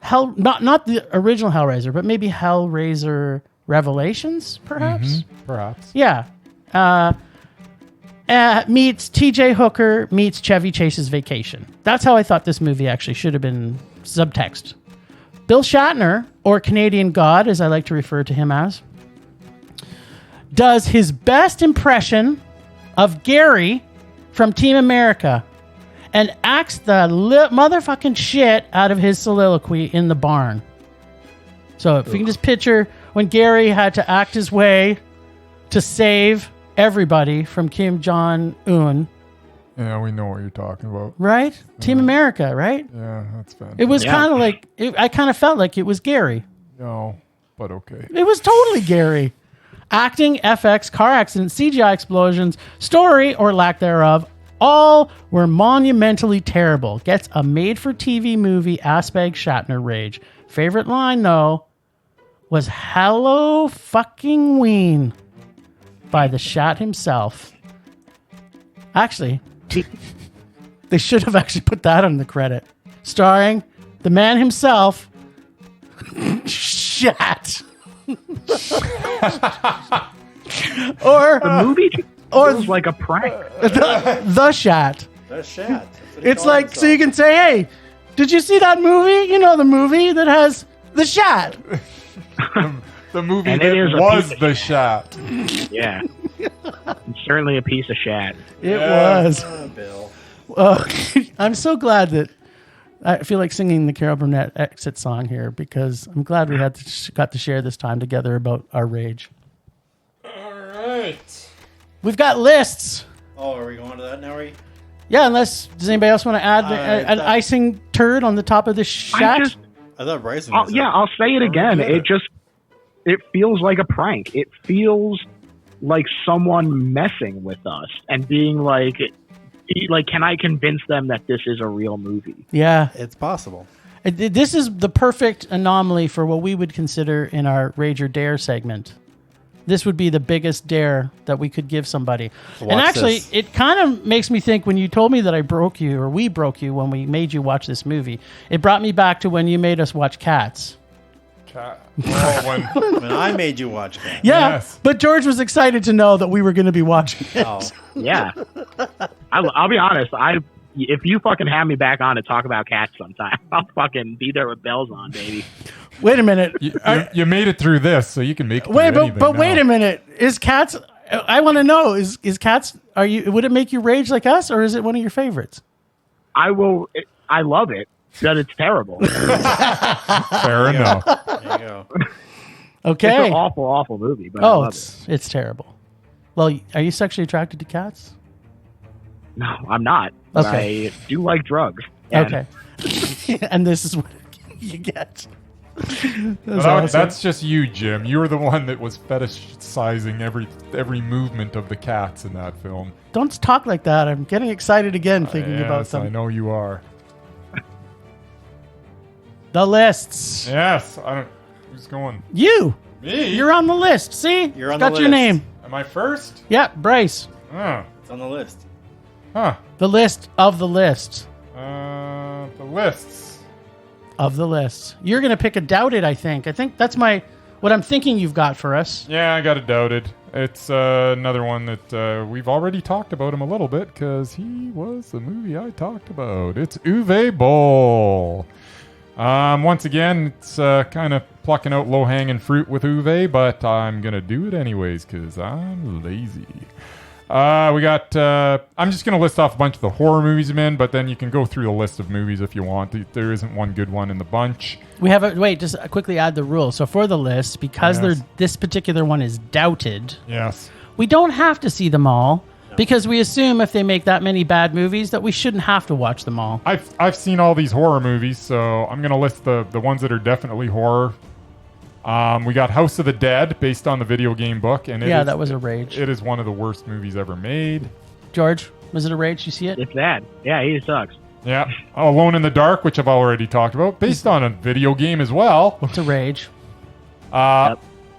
Not the original Hellraiser, but maybe Hellraiser Revelations, perhaps. Perhaps. Yeah. Meets T.J. Hooker meets Chevy Chase's Vacation. That's how I thought this movie actually should have been subtext. Bill Shatner, or Canadian God, as I like to refer to him as, does his best impression of Gary from Team America and acts the motherfucking shit out of his soliloquy in the barn. So if you can just picture when Gary had to act his way to save everybody from Kim Jong-un, Yeah, we know what you're talking about. right? Team America, right? Yeah, that's fantastic. It was Yeah. kind of like, I kind of felt like it was Gary. No, but okay. It was totally Gary. Acting, FX, car accidents, CGI explosions, story or lack thereof, all were monumentally terrible. Gets a made-for-TV movie Aspeg Shatner rage. Favorite line, though, was "Hello fucking Ween" by the Shat himself. Actually, they should have actually put that on the credit. Starring the man himself, Shat. Or The movie feels like a prank. the Shat. That's Shat. That's what he It's calls like, so you himself. can say, hey, did you see that movie? You know, the movie that has the Shat. The movie And it is that a was piece of the shot. Yeah. It's certainly a piece of shat. It Yeah. was. Bill. I'm so glad that I feel like singing the Carol Burnett exit song here because I'm glad we got to share this time together about our rage. All right. We've got lists. Oh, are we going to that now? Yeah, does anybody else want to add an thought- icing turd on the top of this Shat? I thought Bryce was gonna say I'll say it again. good. It feels like a prank. It feels like someone messing with us and being like, can I convince them that this is a real movie? Yeah. It's possible. This is the perfect anomaly for what we would consider in our Rage or Dare segment. This would be the biggest dare that we could give somebody. Watch And actually, this. it kind of makes me think when you told me that I broke you, or we broke you when we made you watch this movie, it brought me back to when you made us watch Cats. Cat. Oh, when When I made you watch that. Yeah, Yes. but George was excited to know that we were going to be watching it. Oh, Yeah. I'll be honest. If you fucking have me back on to talk about cats sometime, I'll fucking be there with bells on, baby. Wait a minute. you made it through this, so you can make it through Wait, anything but now. wait a minute. Is Cats? I want to know. Is Cats? Would it make you rage like us, or is it one of your favorites? I love it, but it's terrible. It's Fair enough. there you go. Okay. an awful, awful movie, but I love it. it's terrible. Well, are you sexually attracted to cats? No, I'm not. But Okay. I do like drugs. And Okay. And this is what you get. That's awesome. That's just you, Jim. You were the one that was fetishizing every movement of the cats in that film. Don't talk like that. I'm getting excited again thinking about Yes, I them. know you are. The lists. Yes, who's going? You. Me? You're on the list. See? You're on Got the your list. name. Am I first? Yeah, Bryce. Huh. It's on the list. Huh. The list of the list. The lists. Of the list. You're going to pick a Doubted, I think. I think that's what I'm thinking you've got for us. Yeah, I got it Doubted. It's another one that we've already talked about him a little bit because he was the movie I talked about. It's Uwe Boll. Once again, it's kind of plucking out low-hanging fruit with Uwe, but I'm going to do it anyways because I'm lazy. We got, I'm just going to list off a bunch of the horror movies I'm in, but then you can go through the list of movies if you want. There isn't one good one in the bunch. We have just quickly add the rule. So for the list, because Yes. this particular one is doubted, Yes. we don't have to see them all because we assume if they make that many bad movies that we shouldn't have to watch them all. I've seen all these horror movies, so I'm going to list the ones that are definitely horror. We got House of the Dead, based on the video game book, and That was a rage. It is one of the worst movies ever made. George, was it a rage? You see it? it's bad. Yeah, he sucks. Yeah. Alone in the Dark, which I've already talked about, based on a video game as well. It's a rage.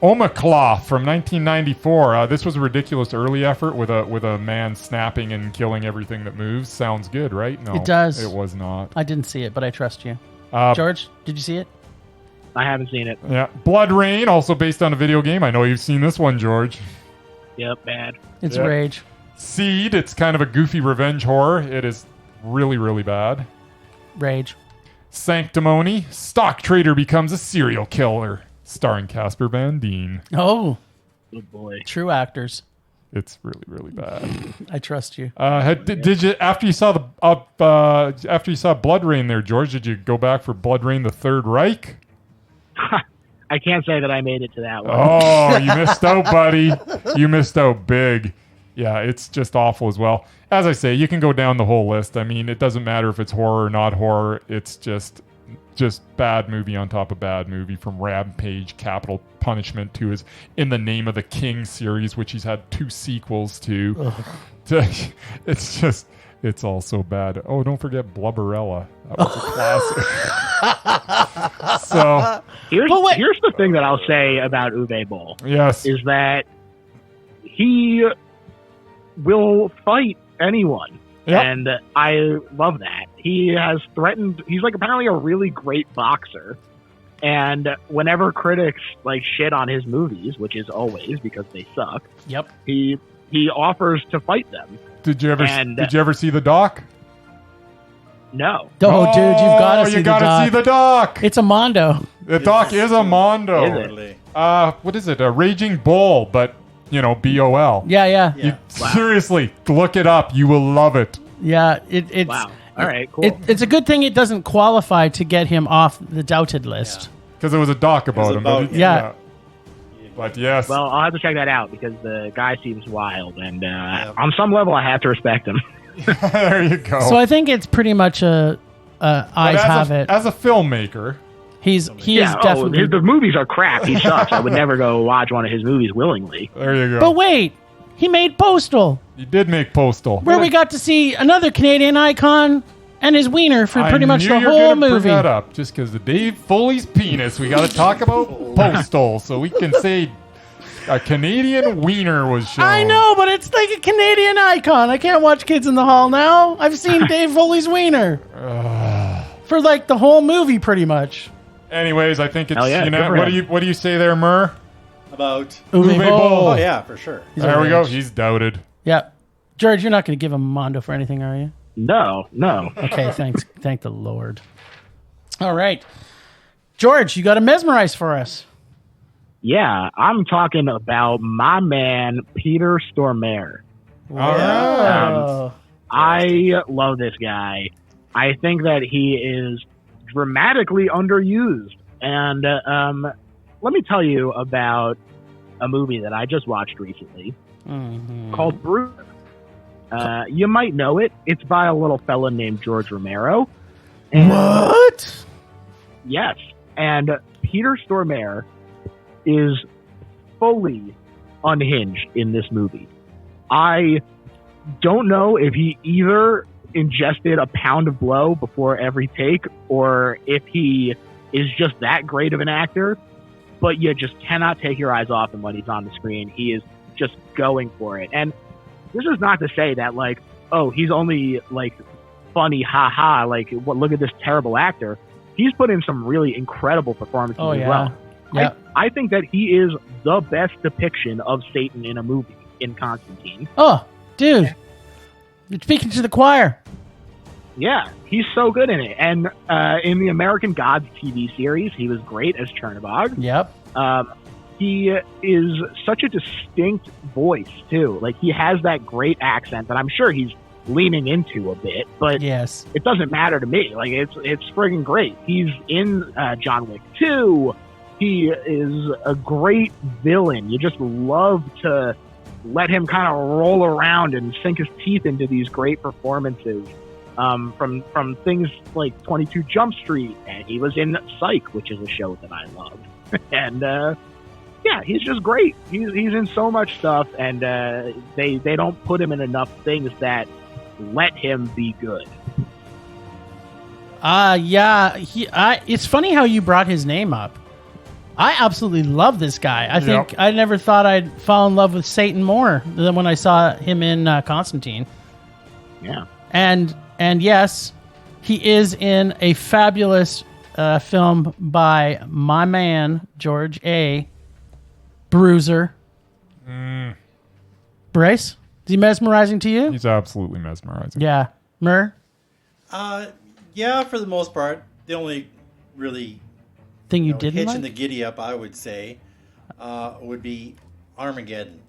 Omiclaw from 1994. This was a ridiculous early effort with a man snapping and killing everything that moves. Sounds good, right? No, It does. It was not. I didn't see it, but I trust you. Uh, George, did you see it? I haven't seen it. Yeah. Blood Rain, also based on a video game. I know you've seen this one, George. Yep, bad. It's Yeah. rage. Seed, it's kind of a goofy revenge horror. It is really, really bad. Rage. Sanctimony, stock trader becomes a serial killer, starring Casper Van Dien. Oh, Good boy. true actors. It's really, really bad. I trust you. Did you after you saw after you saw Blood Rain there, George? Did you go back for Blood Rain: The Third Reich? I can't say that I made it to that one. Oh, you missed out, buddy. You missed out big. Yeah, it's just awful as well. As I say, you can go down the whole list. I mean, it doesn't matter if it's horror or not horror. It's just bad movie on top of bad movie, from Rampage, Capital Punishment to his In the Name of the King series, which he's had 2 sequels to. It's all so bad. Oh, don't forget Blubberella. That was a classic. So here's the thing that I'll say about Uwe Boll. Yes. Is that he will fight anyone. Yep. And I love that. He has threatened, he's like apparently a really great boxer. And whenever critics like shit on his movies, which is always because they suck, Yep. he offers to fight them. Did you ever see the doc? No. Oh, dude, you've got to see the doc. You got to see the doc. It's a Mondo. The doc is a Mondo. Is it? What is it? A Raging Bull, but BOL. Yeah. Seriously, look it up. You will love it. Yeah, it's wow. All right, cool. It's a good thing it doesn't qualify to get him off the Doubted list. Because it was a doc about him. Yeah. But yes. Well, I'll have to check that out because the guy seems wild, and on some level, I have to respect him. There you go. So I think it's pretty much eyes have it. As a filmmaker, he is definitely. The movies are crap. He sucks. I would never go watch one of his movies willingly. There you go. But wait, he made Postal. He did make Postal, where we got to see another Canadian icon and his wiener for pretty much the whole movie. Bring that up just because of Dave Foley's penis. We got to talk about Postal, so we can say a Canadian wiener was shown. I know, but it's like a Canadian icon. I can't watch Kids in the Hall now. I've seen Dave Foley's wiener for like the whole movie, pretty much. Anyways, I think it's what do you say there, Mur? About Uwe Boll. Oh yeah, for sure. There we go. He's doubted. Yeah, George, you're not going to give him a Mondo for anything, are you? No. Okay, thanks. Thank the Lord. All right, George, you got to mesmerize for us. Yeah, I'm talking about my man Peter Stormare. Wow. I love this guy. I think that he is dramatically underused. And let me tell you about a movie that I just watched recently called Bruiser. You might know it. It's by a little fella named George Romero. And what? Yes. And Peter Stormare is fully unhinged in this movie. I don't know if he either ingested a pound of blow before every take or if he is just that great of an actor, but you just cannot take your eyes off him when he's on the screen. He is just going for it. And this is not to say that, like, oh, he's only, like, funny, ha-ha, like, look at this terrible actor. He's put in some really incredible performances as well. Yeah. I think that he is the best depiction of Satan in a movie in Constantine. Oh, dude. You're speaking to the choir. Yeah, he's so good in it. And in the American Gods TV series, he was great as Chernabog. Yep. He is such a distinct voice, too. Like, he has that great accent that I'm sure he's leaning into a bit, but yes, it doesn't matter to me. Like, it's friggin' great. He's in John Wick 2. He is a great villain. You just love to let him kind of roll around and sink his teeth into these great performances. From things like 22 Jump Street, and he was in Psych, which is a show that I love. And yeah, he's just great. He's in so much stuff, and they don't put him in enough things that let him be good. Yeah. It's funny how you brought his name up. I absolutely love this guy. I think I never thought I'd fall in love with Satan more than when I saw him in Constantine. Yeah. And yes, he is in a fabulous film by my man, George A. Bruiser. Bryce, is he mesmerizing to you? He's absolutely mesmerizing. Yeah. Mur? Yeah, for the most part. The only really thing you didn't hitch like? in the giddy up, I would say, would be Armageddon,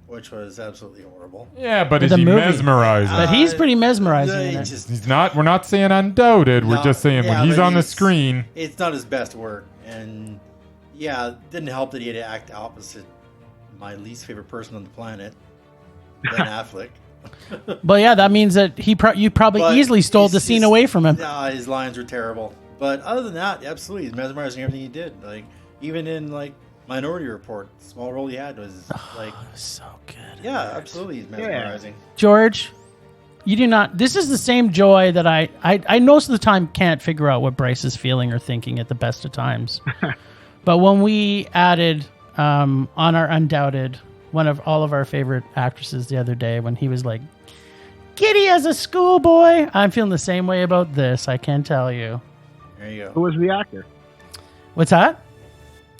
which was absolutely horrible. Yeah, but is he mesmerizing? But he's pretty mesmerizing in it. He's not. We're not saying undoubted. We're just saying when he's on the screen, it's not his best work. And yeah, it didn't help that he had to act opposite my least favorite person on the planet. Ben Affleck. But yeah, that means that you probably But easily stole the scene away from him. Nah, his lines were terrible. But other than that, absolutely, he's mesmerizing everything he did. Like even in like Minority Report, the small role he had was like So good. yeah, absolutely, he's mesmerizing. George, you do not. This is the same joy that I most of the time can't figure out what Bryce is feeling or thinking at the best of times. But when we added on our Undoubted, one of all of our favorite actresses the other day, when he was like, giddy as a schoolboy, I'm feeling the same way about this, I can tell you. There you Who go. was the actor? What's that?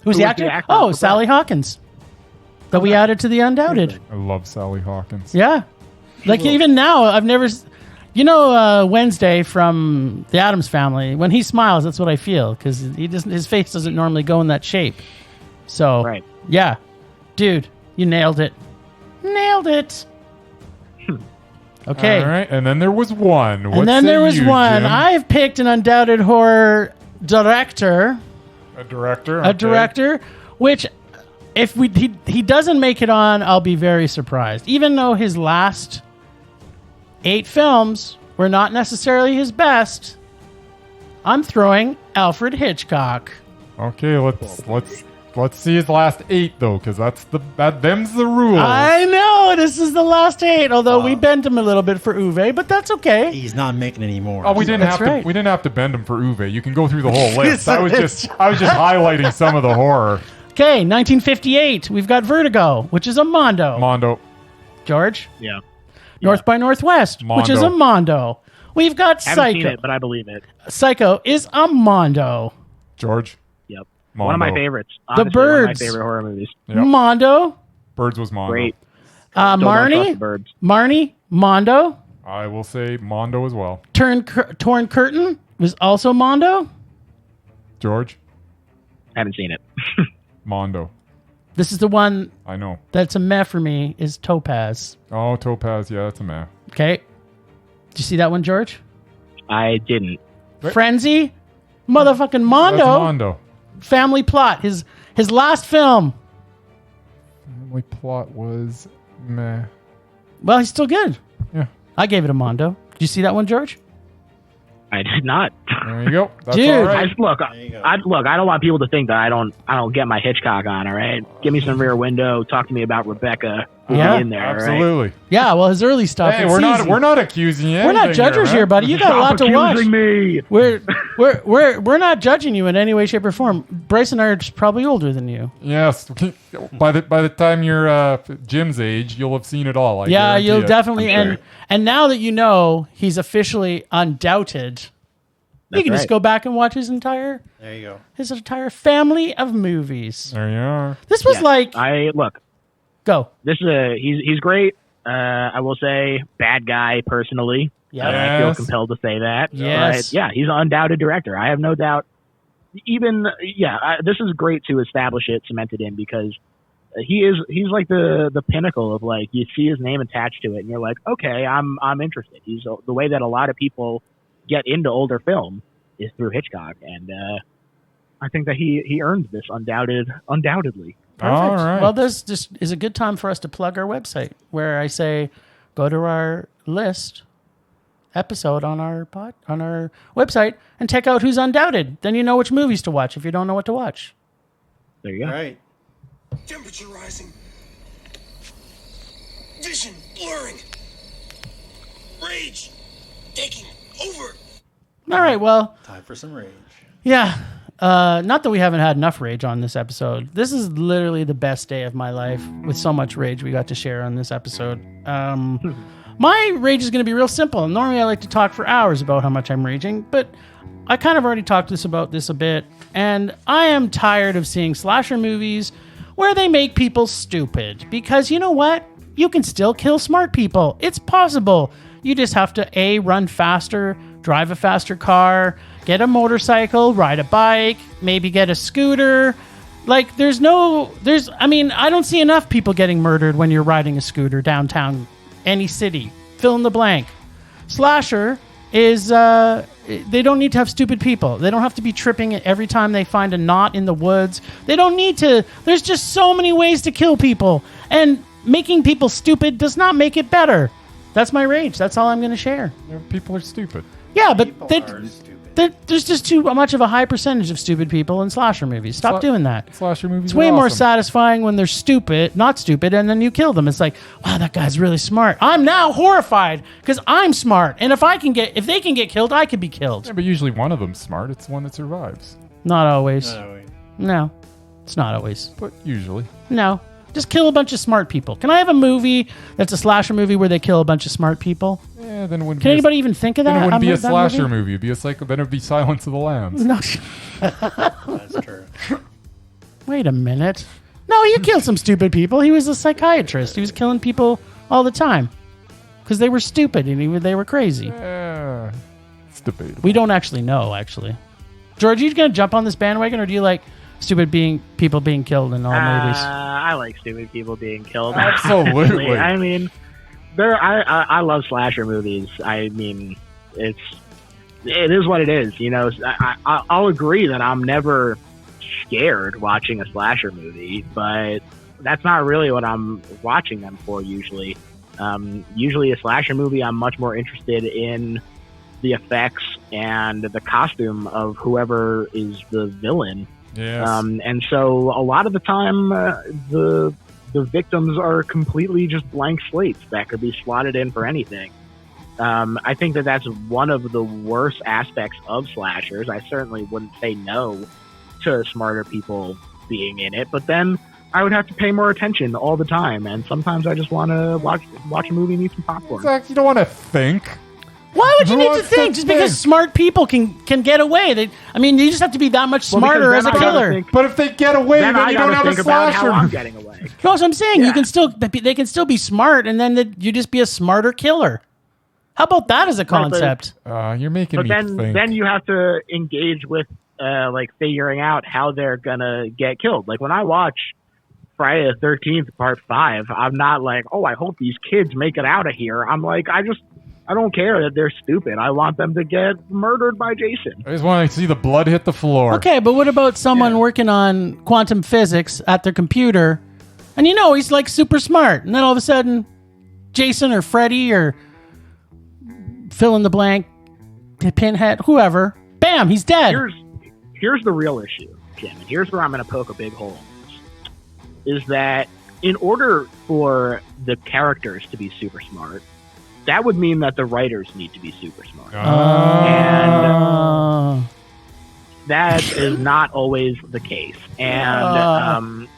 Who's the actor? Oh, Sally Hawkins. That we added to the Undoubted. I love Sally Hawkins. Yeah. Like even now, I've never... Wednesday from The Addams Family, when he smiles, that's what I feel, because his face doesn't normally go in that shape. So, Right. Yeah. Dude, you nailed it. Nailed it. Okay. All right, and then there was one. And then there was one. Jim? I've picked an Undoubted horror director. A director. A director, which if he doesn't make it on, I'll be very surprised. Even though his last 8 films were not necessarily his best, I'm throwing Alfred Hitchcock. Okay, let's see his last 8 though, because them's the rules. I know this is the last 8, although we bent him a little bit for Uwe, but that's okay. He's not making any more. Oh, we didn't have to bend him for Uwe. You can go through the whole list. I was just highlighting some of the horror. Okay, 1958, we've got Vertigo, which is a Mondo. Mondo. George? Yeah. North by Northwest, which is a Mondo. We've got I haven't Psycho. seen it, but I believe it. Psycho is a Mondo. George. Yep. Mondo. One of my favorites. Honestly, The Birds. One of my favorite horror movies. Yep. Mondo. Birds was Mondo. Great. Still don't trust the Birds. Marnie, Mondo. I will say Mondo as well. Torn Curtain was also Mondo. George. I haven't seen it. Mondo. This is the one I know. that's a meh for me, is Topaz. Oh, Topaz. Yeah, that's a man. Okay. Did you see that one, George? I didn't. Right. Frenzy? Motherfucking Mondo. That's Mondo. Family Plot. His last film. Family Plot was meh. Well, he's still good. Yeah. I gave it a Mondo. Did you see that one, George? I did not. There you go. That's Dude. all right. I don't want people to think that I don't get my Hitchcock on. All right, give me some Rear Window. Talk to me about Rebecca. Yeah, in there. All right? Absolutely. Yeah, well, his early stuff. Hey, it's we're easy. not accusing you. We're not judges here, buddy. You got a lot to watch. Accusing me. We're not judging you in any way, shape, or form. Bryce and I are just probably older than you. Yes. By the time you're Jim's age, you'll have seen it all. I Yeah, guarantee you'll it. definitely. I'm sure. And now that you know he's officially undoubted, you can just right. go back and watch his entire There you go. family of movies. There you are. This was like Go. This is he's great. I will say bad guy personally. Yeah. I feel Yes. compelled to say that. Yes. But, yeah, he's an undoubted director. I have no doubt. This is great to establish it, cement it in, because he's like the pinnacle of, like, you see his name attached to it and you're like, okay, I'm interested. He's the way that a lot of people get into older film is through Hitchcock, and I think that he earned this undoubtedly. Perfect. All right. Well, this is a good time for us to plug our website, where I say, go to our list episode on our website and check out who's undoubted. Then you know which movies to watch if you don't know what to watch. There you go. All right. Temperature rising. Vision blurring. Rage taking over. All right. Well, Time for some rage. yeah. Not that we haven't had enough rage on this episode. This is literally the best day of my life with so much rage we got to share on this episode. My rage is going to be real simple. Normally I like to talk for hours about how much I'm raging, but I kind of already talked about this a bit, and I am tired of seeing slasher movies where they make people stupid. Because you know what? You can still kill smart people. It's possible. You just have to A, run faster, drive a faster car, get a motorcycle, ride a bike, maybe get a scooter. Like, I don't see enough people getting murdered when you're riding a scooter downtown any city. Fill in the blank. Slasher is, they don't need to have stupid people. They don't have to be tripping every time they find a knot in the woods. They don't need to. There's just so many ways to kill people. And making people stupid does not make it better. That's my rage. That's all I'm going to share. People are stupid. Yeah, but People are stupid. there's just too much of a high percentage of stupid people in slasher movies. Stop doing that. Slasher movies It's are way more awesome. satisfying when they're not stupid, and then you kill them. It's like, wow, that guy's really smart. I'm now horrified because I'm smart, and if they can get killed, I could be killed. Yeah, but usually one of them's smart. It's the one that survives. Not always. No, No, it's not always. But usually. No, just kill a bunch of smart people. Can I have a movie that's a slasher movie where they kill a bunch of smart people? Yeah, then it wouldn't Can be anybody even think of that? then it wouldn't be a that slasher movie. It'd be then it'd be Silence of the Lambs. No. that's true. Wait a minute. No, he killed some stupid people. He was a psychiatrist. He was killing people all the time because they were stupid and they were crazy. Yeah, it's debatable. We don't actually know, actually. George, you going to jump on this bandwagon, or do you like people being killed in all movies? I like stupid people being killed. Absolutely. I mean, I love slasher movies. I mean, it is what it is. You know, I'll agree that I'm never scared watching a slasher movie, but that's not really what I'm watching them for usually. Usually a slasher movie, I'm much more interested in the effects and the costume of whoever is the villain. Yes. And so a lot of the time, the victims are completely just blank slates that could be slotted in for anything. I think that's one of the worst aspects of slashers. I certainly wouldn't say no to smarter people being in it, but then I would have to pay more attention all the time. And sometimes I just want to watch a movie and eat some popcorn. Zach, you don't want to think. Why would you Who need to wants think? Just because smart people can get away. You just have to be that much smarter as a killer. But if they get away, then I you don't gotta have a think about how slasher. I'm getting away. That's what I'm saying. Yeah. They can still be smart, and then you just be a smarter killer. How about that as a concept? You're making But me think. then you have to engage with figuring out how they're gonna get killed. Like when I watch Friday the 13th Part 5, I'm not like, oh, I hope these kids make it out of here. I'm like, I don't care that they're stupid. I want them to get murdered by Jason. I just want to see the blood hit the floor. Okay, but what about someone working on quantum physics at their computer, and he's like super smart, and then all of a sudden, Jason or Freddy or fill in the blank, Pinhead, whoever, bam, he's dead. Here's the real issue, Jim, and here's where I'm going to poke a big hole in this, is that in order for the characters to be super smart, that would mean that the writers need to be super smart. And that is not always the case. And,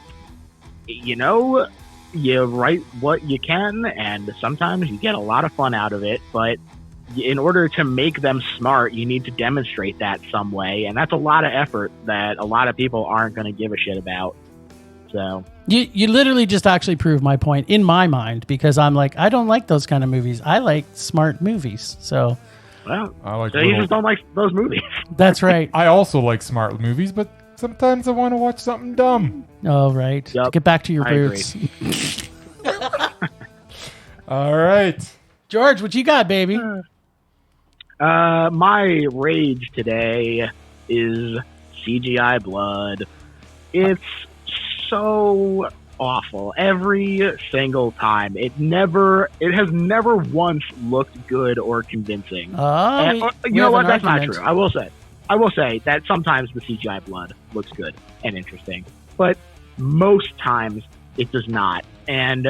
you write what you can, and sometimes you get a lot of fun out of it, but in order to make them smart, you need to demonstrate that some way, and that's a lot of effort that a lot of people aren't going to give a shit about. So you literally just actually proved my point in my mind, because I'm like, I don't like those kind of movies. I like smart movies. So, well, I you just don't like those movies. That's right. I also like smart movies, but sometimes I want to watch something dumb. Oh, right. Yep. Get back to your I roots. All right. George, what you got, baby? My rage today is CGI blood. It's so awful every single time. It has never once looked good or convincing. You know what? That's not true. I will say that sometimes the CGI blood looks good and interesting, but most times it does not. And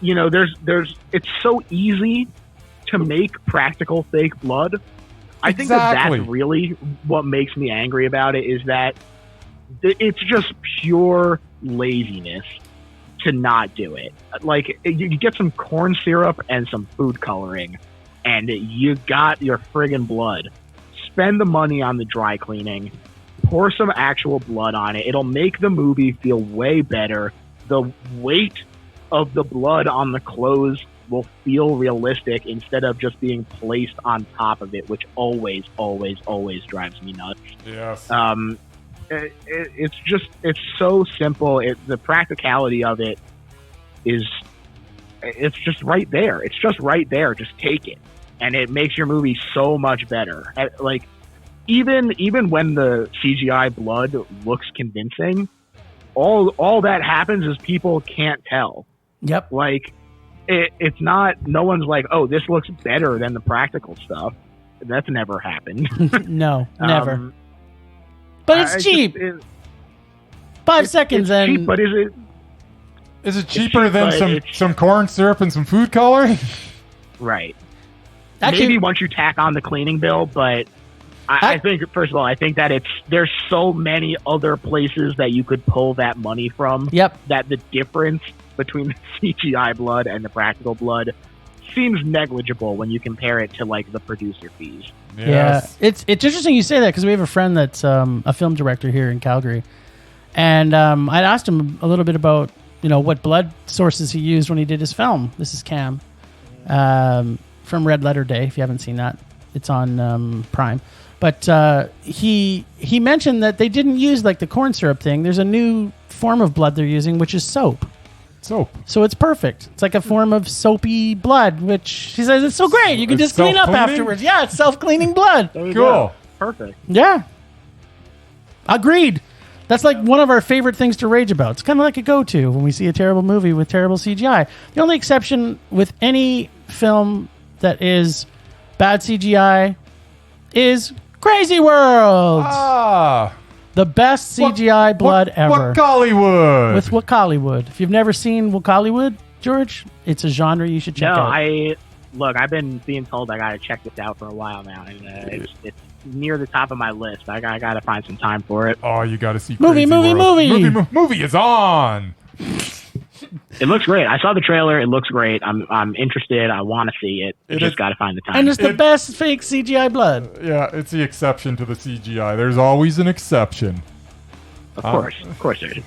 it's so easy to make practical fake blood. I think that's really what makes me angry about it, is that it's just pure laziness to not do it. Like, you get some corn syrup and some food coloring, and you got your friggin' blood. Spend the money on the dry cleaning. Pour some actual blood on it. It'll make the movie feel way better. The weight of the blood on the clothes will feel realistic instead of just being placed on top of it, which always, always, always drives me nuts. Yes. It's so simple. The practicality of it it's just right there. It's just right there. Just take it. And it makes your movie so much better. Like, even when the CGI blood looks convincing, all that happens is people can't tell. Yep. Like, it's not, no one's like, oh, this looks better than the practical stuff. That's never happened. No, never. But it's cheap. 5 seconds it's and cheap, but Is it cheaper than some corn syrup and some food coloring? Right. Actually, maybe once you tack on the cleaning bill, but I think, first of all, I think that there's so many other places that you could pull that money from. Yep. That the difference between the CGI blood and the practical blood seems negligible when you compare it to like the producer fees. Yes. Yeah, it's interesting you say that because we have a friend that's a film director here in Calgary, and I'd asked him a little bit about what blood sources he used when he did his film. This is Cam from Red Letter Day. If you haven't seen that, it's on Prime. But he mentioned that they didn't use like the corn syrup thing. There's a new form of blood they're using, which is soap. So it's perfect. It's like a form of soapy blood, which she says it's so great. You can just clean up afterwards. Yeah, it's self-cleaning blood. There you Cool. go. Perfect. Yeah. Agreed. That's like one of our favorite things to rage about. It's kind of like a go-to when we see a terrible movie with terrible CGI. The only exception with any film that is bad CGI is Crazy World. The best CGI blood ever. Wakaliwood. With Wakaliwood. If you've never seen Wakaliwood, George, it's a genre you should check out. I've been being told I got to check this out for a while now, and it's near the top of my list. I got to find some time for it. Oh, you got to see Movie is on. It looks great. I saw the trailer. It looks great. I'm interested. I want to see it. You just got to find the time. And it's the best fake CGI blood. Yeah, it's the exception to the CGI. There's always an exception. Of course,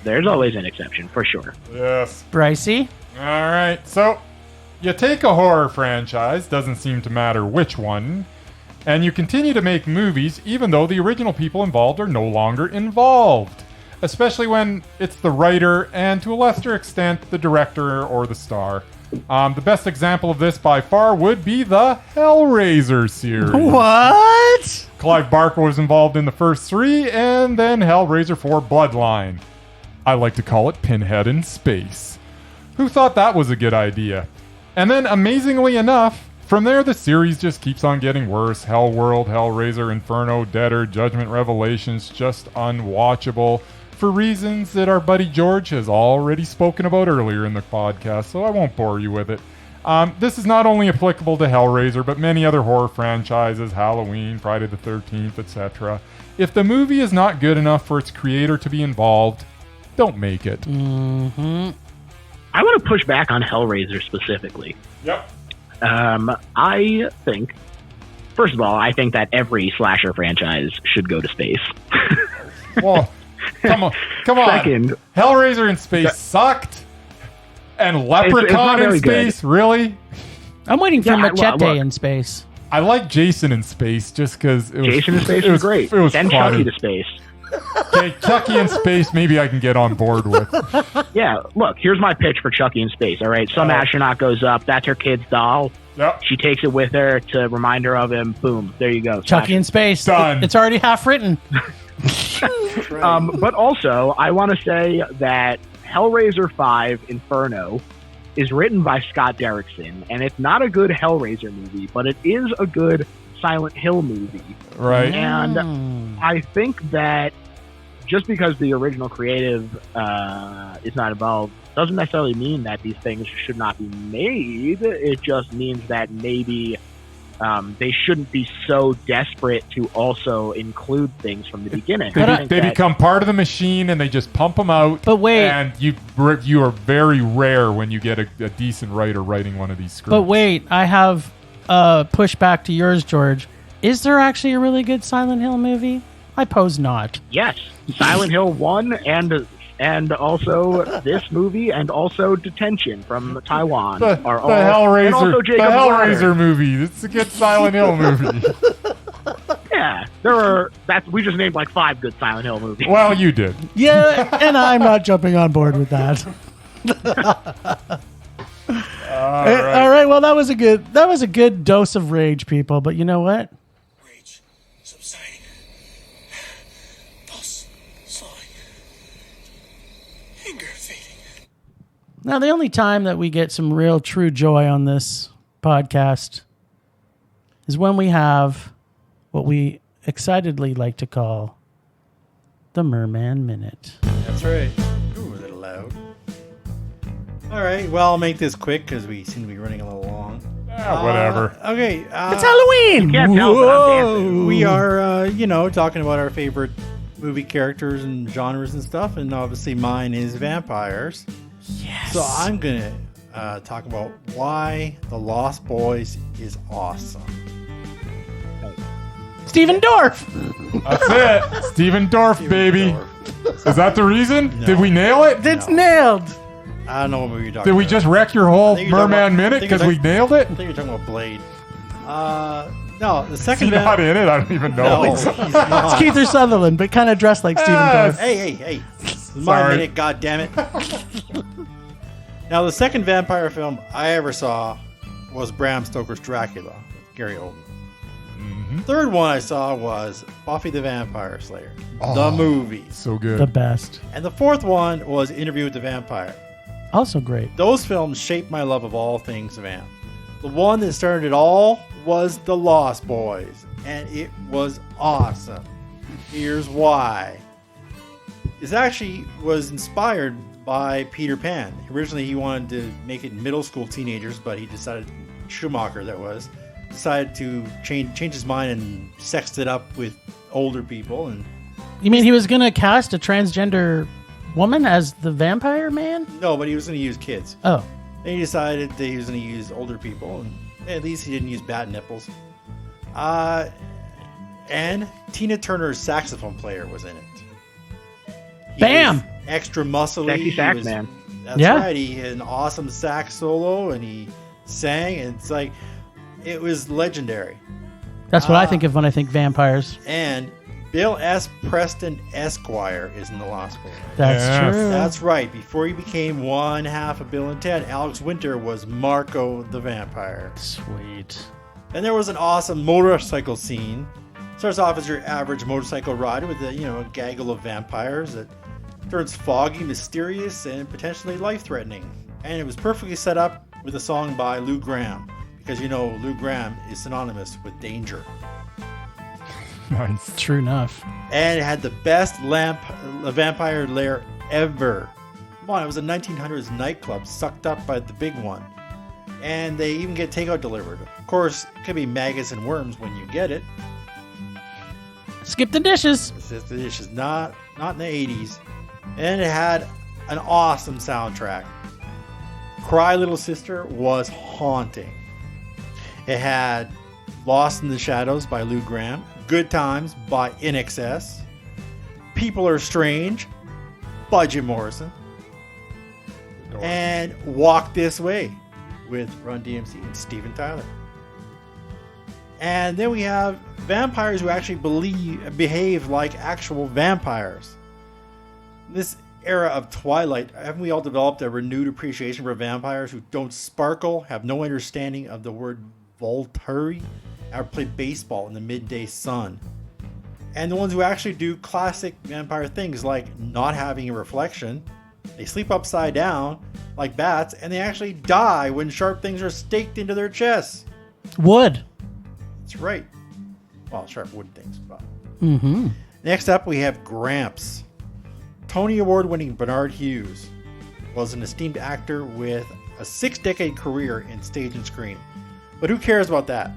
there's always an exception for sure. Yes. Brycey? All right. So you take a horror franchise, doesn't seem to matter which one, and you continue to make movies even though the original people involved are no longer involved. Especially when it's the writer and, to a lesser extent, the director or the star. The best example of this by far would be the Hellraiser series. What? Clive Barker was involved in the first 3, and then Hellraiser 4 Bloodline. I like to call it Pinhead in Space. Who thought that was a good idea? And then, amazingly enough, from there the series just keeps on getting worse. Hellworld, Hellraiser, Inferno, Deader, Judgment Revelations, just unwatchable. For reasons that our buddy George has already spoken about earlier in the podcast, so I won't bore you with it. This is not only applicable to Hellraiser, but many other horror franchises, Halloween, Friday the 13th, etc. If the movie is not good enough for its creator to be involved, don't make it. Mm-hmm. I want to push back on Hellraiser specifically. Yep. I think, first of all, I think that every slasher franchise should go to space. Well, come on. Second, Hellraiser in space sucked. And Leprechaun in space, good. Really? I'm waiting for Machete in space. I like Jason in space just because it was... Jason in space was great. It was Send Chucky to space. Okay, Chucky in space, maybe I can get on board with. Yeah, look, here's my pitch for Chucky in space, all right? Some astronaut goes up, that's her kid's doll. Yep. She takes it with her to remind her of him. Boom, there you go. Chucky in space. Done. It's already half written. But also, I want to say that Hellraiser 5 Inferno is written by Scott Derrickson, and it's not a good Hellraiser movie, but it is a good Silent Hill movie. Right. And I think that just because the original creative is not involved doesn't necessarily mean that these things should not be made. It just means that maybe they shouldn't be so desperate to also include things from the beginning. They become part of the machine and they just pump them out. But wait. And you are very rare when you get a decent writer writing one of these scripts. But wait, I have pushback to yours, George. Is there actually a really good Silent Hill movie? I pose not. Yes. Silent Hill 1 and also this movie and also Detention from Taiwan the Hellraiser movie. It's a good Silent Hill movie. Yeah, we just named like 5 good Silent Hill movies. Well, you did. Yeah, and I'm not jumping on board with that. All right. Well, that was a good dose of rage, people. But you know what? Rage subsiding. Pulse slowing. Anger fading. Now, the only time that we get some real true joy on this podcast is when we have what we excitedly like to call the Murman Minute. That's right. Ooh, a little loud. All right. Well, I'll make this quick because we seem to be running a little long. Whatever. Okay. It's Halloween! Can't tell, but I'm dancing. We are, talking about our favorite movie characters and genres and stuff, and obviously mine is vampires. Yes. So I'm gonna talk about why The Lost Boys is awesome. Steven Dorff! That's it. Steven Dorff, baby. Dorff. Is that the reason? No. Did we nail it? It's nailed! I don't know what movie you're talking Did about. we just wreck your whole I think you're talking Merman about- Minute I think because you're we nailed it? I think you're talking about Blade. No, the Is second he not in it? I don't even know. No, he's not. It's Keith Sutherland, but kind of dressed like Steven Dorff. Hey. It's my Sorry. minute, goddammit. Now, the second vampire film I ever saw was Bram Stoker's Dracula with Gary Oldman. Third one I saw was Buffy the Vampire Slayer, the movie. So good. The best. And the fourth one was Interview with the Vampire. Also great. Those films shaped my love of all things vamp. The one that started it all was The Lost Boys, and it was awesome. Here's why. This actually was inspired by Peter Pan. Originally, he wanted to make it middle school teenagers, but he decided, Schumacher that was, decided to change his mind and sexed it up with older people. And You mean he was going to cast a transgender woman as the vampire man? no, but he was going to use kids. Oh. Then he decided that he was going to use older people, and at least he didn't use bad nipples. And Tina Turner's saxophone player was in it. He Bam! was extra muscly. Sexy He sax was- man. That's Yeah. right. He had an awesome sax solo, and he sang, and it's like, it was legendary. That's what I think of when I think vampires. And Bill S. Preston Esquire is in The Lost Boys. That's Yes. true. That's right. Before he became one half of Bill and Ted, Alex Winter was Marco the Vampire. Sweet. And there was an awesome motorcycle scene. Starts off as your average motorcycle ride with a gaggle of vampires that turns foggy, mysterious, and potentially life-threatening. And it was perfectly set up with a song by Lou Gramm, because Lou Gramm is synonymous with danger. Nice. True enough. And it had the best vampire lair ever. Come on, it was a 1900s nightclub sucked up by the big one. And they even get takeout delivered. Of course, it could be maggots and worms when you get it. Skip the dishes. This is not in the 80s. And it had an awesome soundtrack. Cry Little Sister was haunting. It had Lost in the Shadows by Lou Gramm, Good Times by INXS, People Are Strange by Jim Morrison, and Walk This Way with Run DMC and Steven Tyler. And then we have vampires who actually behave like actual vampires. In this era of Twilight, haven't we all developed a renewed appreciation for vampires who don't sparkle, have no understanding of the word Volturi, or play baseball in the midday sun? And the ones who actually do classic vampire things like not having a reflection, they sleep upside down like bats, and they actually die when sharp things are staked into their chests. Wood. That's right. Well, sharp wood things. But. Mm-hmm. Next up, we have Gramps. Tony Award-winning Bernard Hughes was an esteemed actor with a 6-decade career in stage and screen. But who cares about that?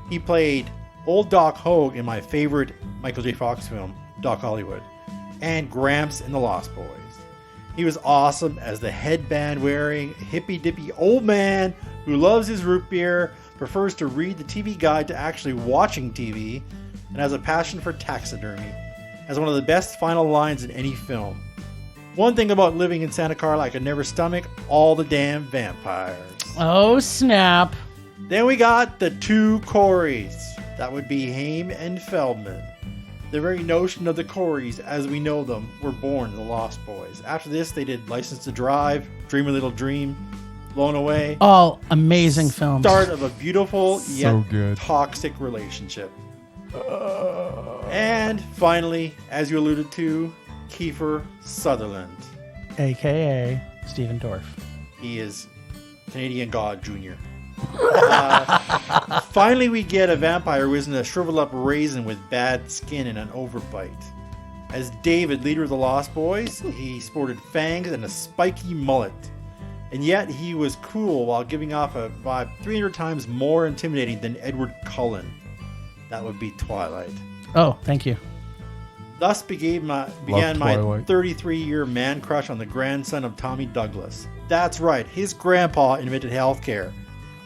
He played Old Doc Hogue in my favorite Michael J. Fox film, Doc Hollywood, and Gramps in The Lost Boys. He was awesome as the headband-wearing, hippy-dippy old man who loves his root beer, prefers to read the TV guide to actually watching TV, and has a passion for taxidermy. Has one of the best final lines in any film. One thing about living in Santa Carla I could never stomach, all the damn vampires. Oh, snap. Then we got the two Coreys. That would be Haim and Feldman. The very notion of the Coreys, as we know them, were born in The Lost Boys. After this, they did License to Drive, Dream a Little Dream, Blown Away. All amazing films. Start of a beautiful yet So good. toxic relationship. And finally, as you alluded to, Kiefer Sutherland. a.k.a. Steven Dorff. He is Canadian God Jr. Finally, we get a vampire who isn't a shriveled up raisin with bad skin and an overbite. As David, leader of the Lost Boys, he sported fangs and a spiky mullet. And yet he was cool while giving off a vibe 300 times more intimidating than Edward Cullen. That would be Twilight. Oh, thank you. Thus began my 33-year man crush on the grandson of Tommy Douglas. That's right, his grandpa invented healthcare.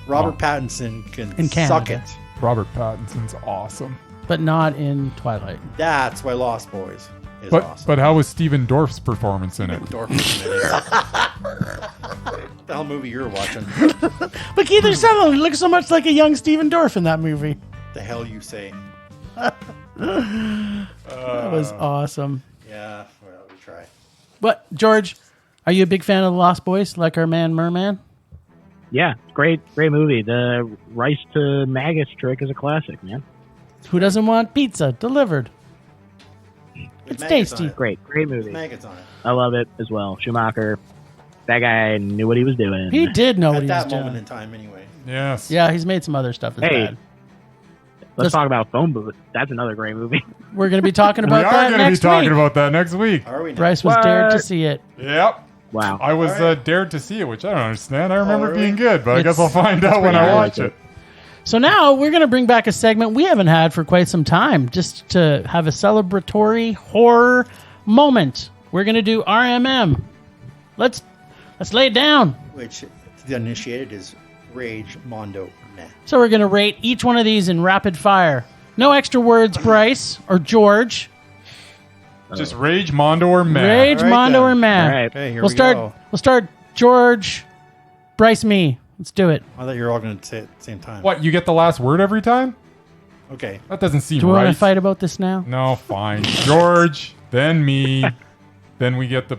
Robert Pattinson can In suck Canada. it. Robert Pattinson's awesome. But not in Twilight. That's why Lost Boys is But awesome. but how was Steven Dorff's performance in it? Dorf is in it. The hell movie you're watching? But Keith Sutherland looks so much like a young Steven Dorff in that movie. The hell you say? That was awesome. Yeah, well, we try. But, George, are you a big fan of The Lost Boys, like our man Murman? Yeah, great movie. The rice to maggots trick is a classic, man. Who doesn't want pizza delivered? It's maggots tasty. on it. Great movie. Maggots on it. I love it as well. Schumacher, that guy knew what he was doing. He did know what At he was that moment doing. in time, anyway. Yes. Yeah, he's made some other stuff that's Hey. bad. Let's talk about Phone Booth. That's another great movie. We're going to be talking We about are that going to be next talking week. about that next week. Are we now? Bryce was What? dared to see it. Yep. Wow. I was All right. dared to see it, which I don't understand. I remember really? being good, but I It's- guess I'll find out when pretty I good. watch it. So now we're going to bring back a segment we haven't had for quite some time, just to have a celebratory horror moment. We're going to do RMM. Let's lay it down. Which, to the uninitiated, is Rage, Mondo, Meh. So we're going to rate each one of these in rapid fire. No extra words, Bryce or George. Just Rage, Mondo, or Meh. Rage, All right, Mondo, then. or Meh. All right. Okay, here We'll we start. go. We'll start. George, Bryce, me. Let's do it. I thought you were all going to say it at the same time. What, you get the last word every time? Okay. That doesn't seem Do we right. want to fight about this now? No, fine. George, then me, then we get the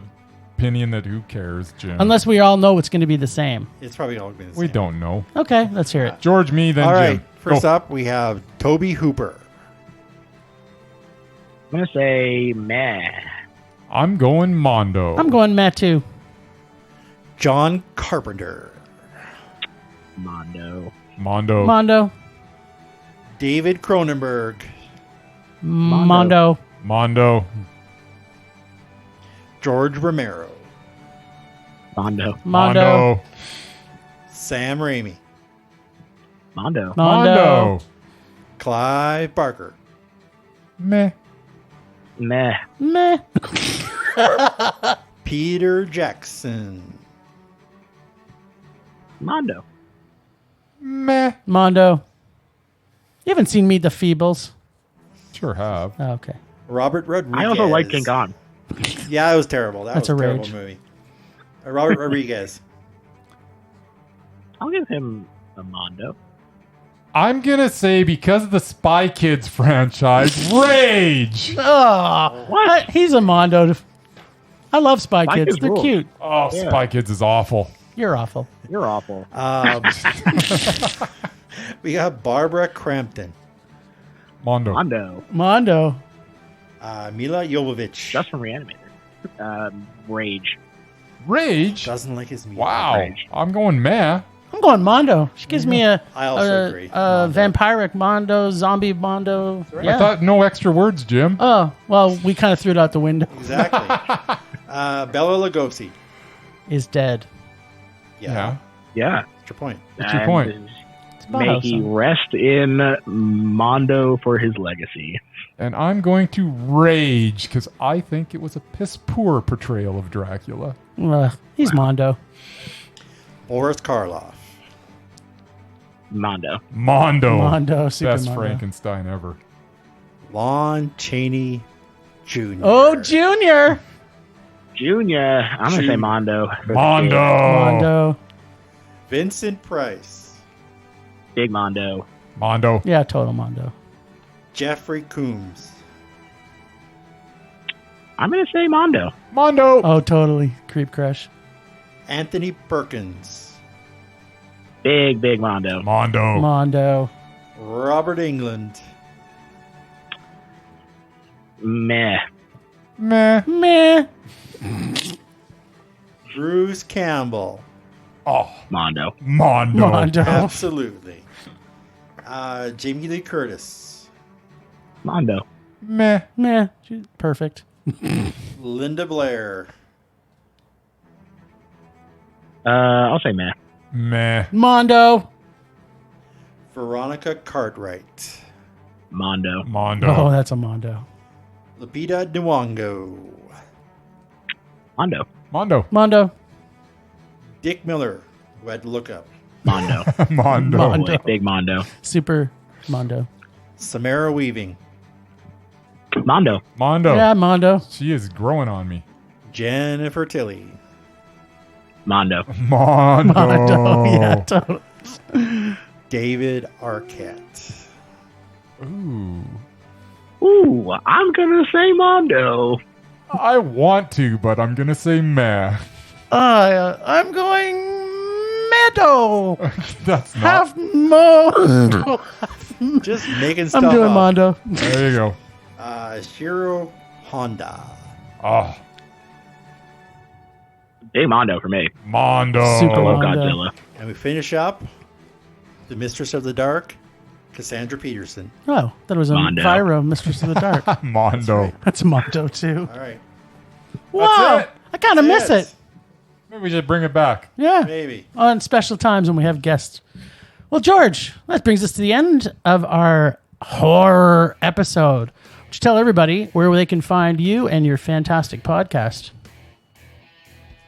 opinion that who cares, Jim. Unless we all know it's going to be the same. It's probably all going to be the same. we don't know. Okay, let's hear it. George, me, then All Jim. right. First Go. up, we have Toby Hooper. I'm going to say meh. I'm going Mondo. I'm going Matt too. John Carpenter. Mondo. Mondo. Mondo. David Cronenberg. Mondo. Mondo. George Romero. Mondo. Mondo. Sam Raimi. Mondo. Mondo. Clive Barker. Meh. Meh. Meh. Peter Jackson. Mondo. Meh. Mondo. You haven't seen Meet the Feebles? Sure have. Oh, okay. Robert Rodriguez. I also like King Kong. Yeah, it was terrible. That's was a a terrible rage. movie. Robert Rodriguez. I'll give him a Mondo. I'm going to say because of the Spy Kids franchise, Rage. Oh, what? He's a Mondo. I love Spy Spy Kids. Kids They're rule. cute. Oh, Yeah. Spy Kids is awful. You're awful. You're awful. We got Barbara Crampton. Mondo. Mondo. Mondo. Mila Jovovich. Just from Reanimator. Rage. Rage? Doesn't like his music. Wow. Rage. I'm going Meh. I'm going Mondo. She gives me a I also agree. vampiric Mondo, zombie Mondo. right. Yeah. I thought no extra words, Jim. Oh, well, we kind of threw it out the window. Exactly. Bella Lugosi. Is dead. Yeah. Yeah. That's your point. What's your point? about May how he some- rest in Mondo for his legacy. And I'm going to Rage because I think it was a piss poor portrayal of Dracula. He's Mondo. Boris Karloff. Mondo. Mondo. Mondo, Super Best Mondo. Frankenstein ever. Lon Chaney Jr. Oh, Junior. Junior. I'm going to say Mondo. for the Mondo. kid. Mondo. Vincent Price. Big Mondo. Mondo. Yeah, total Mondo. Jeffrey Coombs. I'm going to say Mondo. Mondo. Oh, totally. Creep Crush. Anthony Perkins. Big Mondo. Mondo. Mondo. Robert England. Meh. Meh. Meh. Bruce Campbell. Oh, Mondo. Mondo. Absolutely. Jamie Lee Curtis. Mondo. meh. Meh. She's perfect. Linda Blair. I'll say meh. Meh. Mondo. Veronica Cartwright. Mondo. Mondo. Oh, that's a Mondo. Lupita Nyong'o. Mondo. Mondo. Mondo. Dick Miller, who I had to look up. Mondo. Mondo. Mondo. Boy, big Mondo. Super Mondo. Samara Weaving. Mondo. Mondo. Yeah, Mondo. She is growing on me. Jennifer Tilly. Mondo. Mondo. Mondo. Yeah, totally. David Arquette. Ooh. Ooh, I'm gonna say Mondo. I want to, but I'm going to say meh. I'm going Mondo. That's not. Half Mondo. Just making stuff I'm doing up. Mondo. There you go. Shiro Honda. Oh, Big Mondo for me. Mondo. Super I love Mondo. Godzilla. And we finish up the Mistress of the Dark, Cassandra Peterson. Oh, that was a Mondo. Viro, Mistress of the Dark. Mondo. That's Mondo too. All right. Wow, it. I kind of miss it. Maybe we should bring it back. Yeah, Maybe. on special times when we have guests. Well, George, that brings us to the end of our horror episode. Would you tell everybody where they can find you and your fantastic podcast?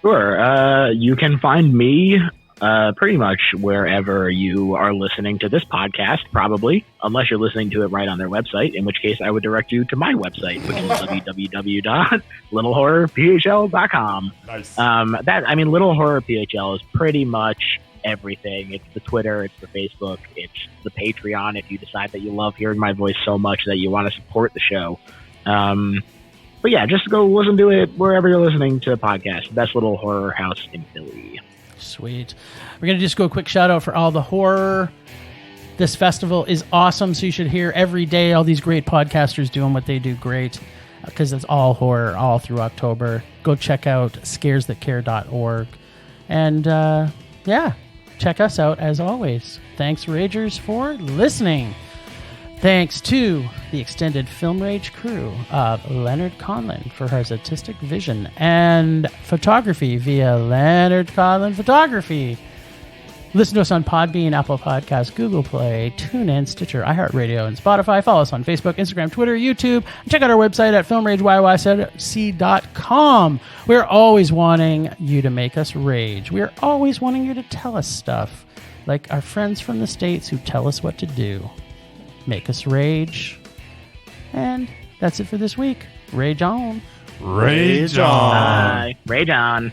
Sure. You can find me pretty much wherever you are listening to this podcast, probably, unless you're listening to it right on their website, in which case I would direct you to my website, which is www.littlehorrorphl.com. Nice. Little Horror PHL is pretty much everything. It's the Twitter, it's the Facebook, it's the Patreon if you decide that you love hearing my voice so much that you want to support the show. But yeah, just go listen to it wherever you're listening to podcasts. Best little horror house in Philly. Sweet. We're going to just go a quick shout out for all the horror. This festival is awesome, so you should hear every day all these great podcasters doing what they do great, because it's all horror all through October. Go check out scaresthatcare.org. And yeah, check us out as always. Thanks, Ragers, for listening. Thanks to the extended Film Rage crew of Leonard Conlon for his artistic vision and photography via Leonard Conlon Photography. Listen to us on Podbean, Apple Podcasts, Google Play, TuneIn, Stitcher, iHeartRadio, and Spotify. Follow us on Facebook, Instagram, Twitter, YouTube. And check out our website at filmrageyyc.com. We're always wanting you to make us rage. We're always wanting you to tell us stuff, like our friends from the States who tell us what to do. Make us rage. And that's it for this week. Rage on. Rage on. Bye. Rage on.